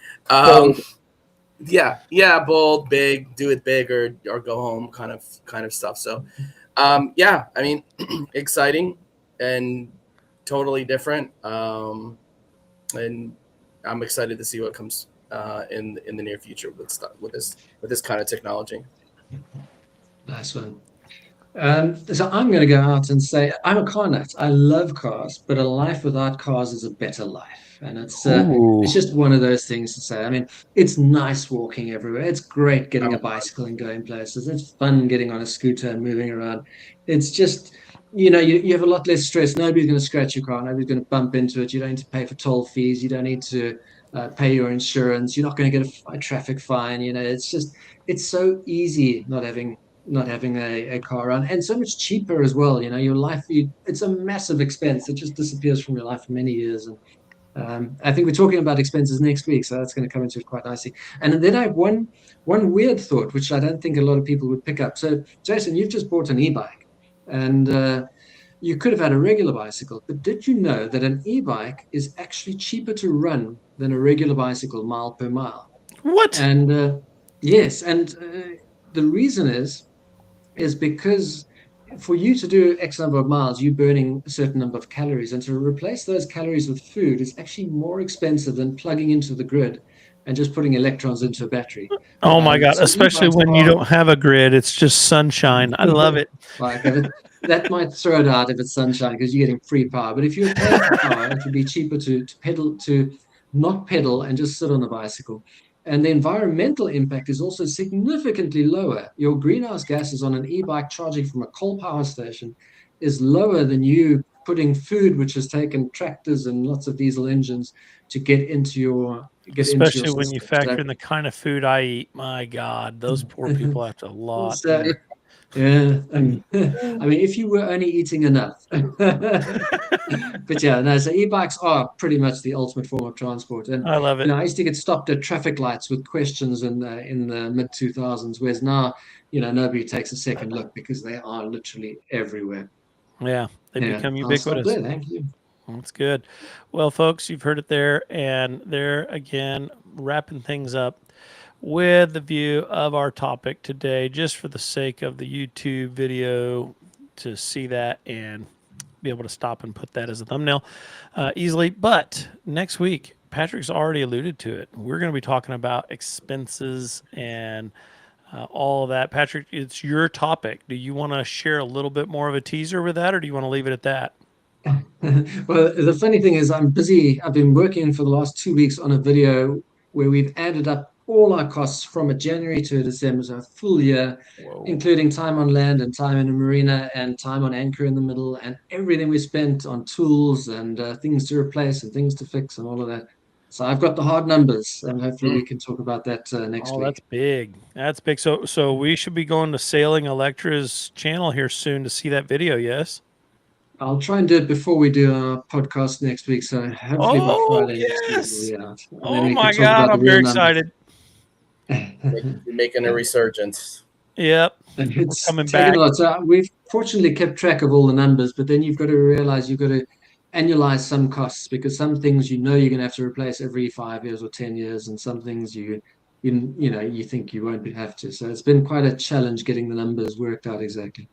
Yeah, bold, big, do it big or go home kind of stuff. So, yeah, I mean, exciting and totally different. And I'm excited to see what comes in the near future with this kind of technology. Nice one. So I'm going to go out and say I'm a car nut. I love cars, but a life without cars is a better life. And it's Ooh. just one of those things to say. I mean, it's nice walking everywhere. It's great getting a Oh, bicycle and going places. It's fun getting on a scooter and moving around. It's just, you have a lot less stress. Nobody's going to scratch your car. Nobody's going to bump into it. You don't need to pay for toll fees. You don't need to pay your insurance. You're not going to get a traffic fine. It's so easy not having a car around, and so much cheaper as well. Your life, it's a massive expense that just disappears from your life for many years. And I think we're talking about expenses next week, so that's going to come into it quite nicely. And then I have one weird thought, which I don't think a lot of people would pick up. So, Jason, you've just bought an e-bike, and you could have had a regular bicycle, but did you know that an e-bike is actually cheaper to run than a regular bicycle mile per mile? What? And yes, and the reason is because for you to do X number of miles, you're burning a certain number of calories. And to replace those calories with food is actually more expensive than plugging into the grid and just putting electrons into a battery. Oh my God. So Especially e-bikes when you are don't have a grid, it's just sunshine. I love it. like that might throw it out if it's sunshine because you're getting free power. But if you're paying for power, it would be cheaper to pedal, to not pedal and just sit on the bicycle. And the environmental impact is also significantly lower. Your greenhouse gases on an e-bike charging from a coal power station is lower than you putting food, which has taken tractors and lots of diesel engines to get into your Especially when you system. So, factor in the kind of food I eat. My God, those poor people have to lot. so yeah, I mean, if you were only eating enough. But yeah, no, so e-bikes are pretty much the ultimate form of transport. And I love it. I used to get stopped at traffic lights with questions in the mid 2000s, whereas now, nobody takes a second look because they are literally everywhere. Yeah, they Yeah, become I'll stop ubiquitous. there. Thank you. That's good. Well, folks, you've heard it there. And there again, wrapping things up with the view of our topic today, just for the sake of the YouTube video to see that and be able to stop and put that as a thumbnail easily. But next week, Patrick's already alluded to it. We're going to be talking about expenses and all of that. Patrick, it's your topic. Do you want to share a little bit more of a teaser with that, or do you want to leave it at that? Well, the funny thing is, I'm busy. I've been working for the last 2 weeks on a video where we've added up all our costs from a January to a December, so a full year, Whoa. including time on land and time in a marina and time on anchor in the middle, and everything we spent on tools and things to replace and things to fix and all of that. So I've got the hard numbers, and hopefully we can talk about that next Oh, week. that's big. That's big. So we should be going to Sailing Electra's channel here soon to see that video, yes? I'll try and do it before we do our podcast next week. So hopefully by Oh, Friday next week it'll yes. be out, and then Oh we can my talk God, about the I'm real very numbers. excited. You're making a resurgence. Yep. And We're it's coming taken back. a lot. So we've fortunately kept track of all the numbers, but then you've got to realize you've got to annualize some costs because some things you're going to have to replace every 5 years or 10 years, and some things you think you won't have to. So it's been quite a challenge getting the numbers worked out exactly.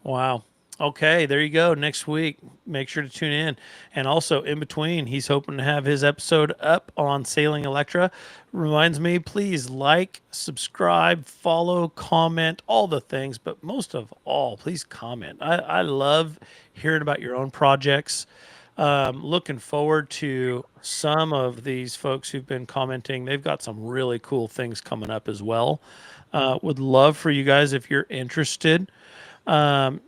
Wow. Okay, there you go. Next week, make sure to tune in. And also, in between, he's hoping to have his episode up on Sailing Electra. Reminds me, please like, subscribe, follow, comment, all the things. But most of all, please comment. I love hearing about your own projects. Looking forward to some of these folks who've been commenting. They've got some really cool things coming up as well. Would love for you guys, if you're interested, um,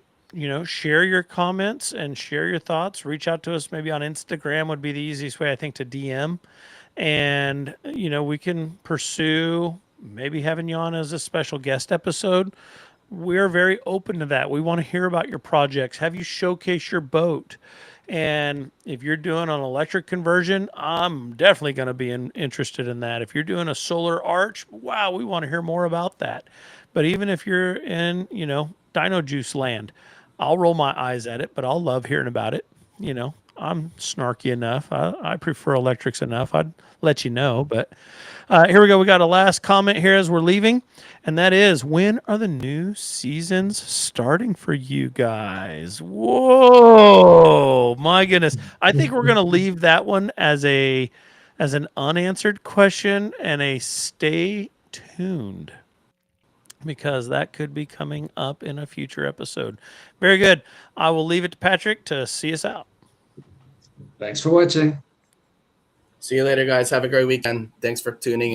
share your comments and share your thoughts. Reach out to us maybe on Instagram would be the easiest way, I think, to DM. And, we can pursue maybe having you on as a special guest episode. We're very open to that. We want to hear about your projects, have you showcase your boat. And if you're doing an electric conversion, I'm definitely going to be interested in that. If you're doing a solar arch, wow, we want to hear more about that. But even if you're in, Dino Juice land, I'll roll my eyes at it, but I'll love hearing about it. I'm snarky enough. I prefer electrics enough. I'd let you know. But here we go. We got a last comment here as we're leaving, and that is, when are the new seasons starting for you guys? Whoa, my goodness. I think we're going to leave that one as an unanswered question and a stay tuned, because that could be coming up in a future episode. Very good. I will leave it to Patrick to see us out. Thanks for watching. See you later, guys. Have a great weekend. Thanks for tuning in.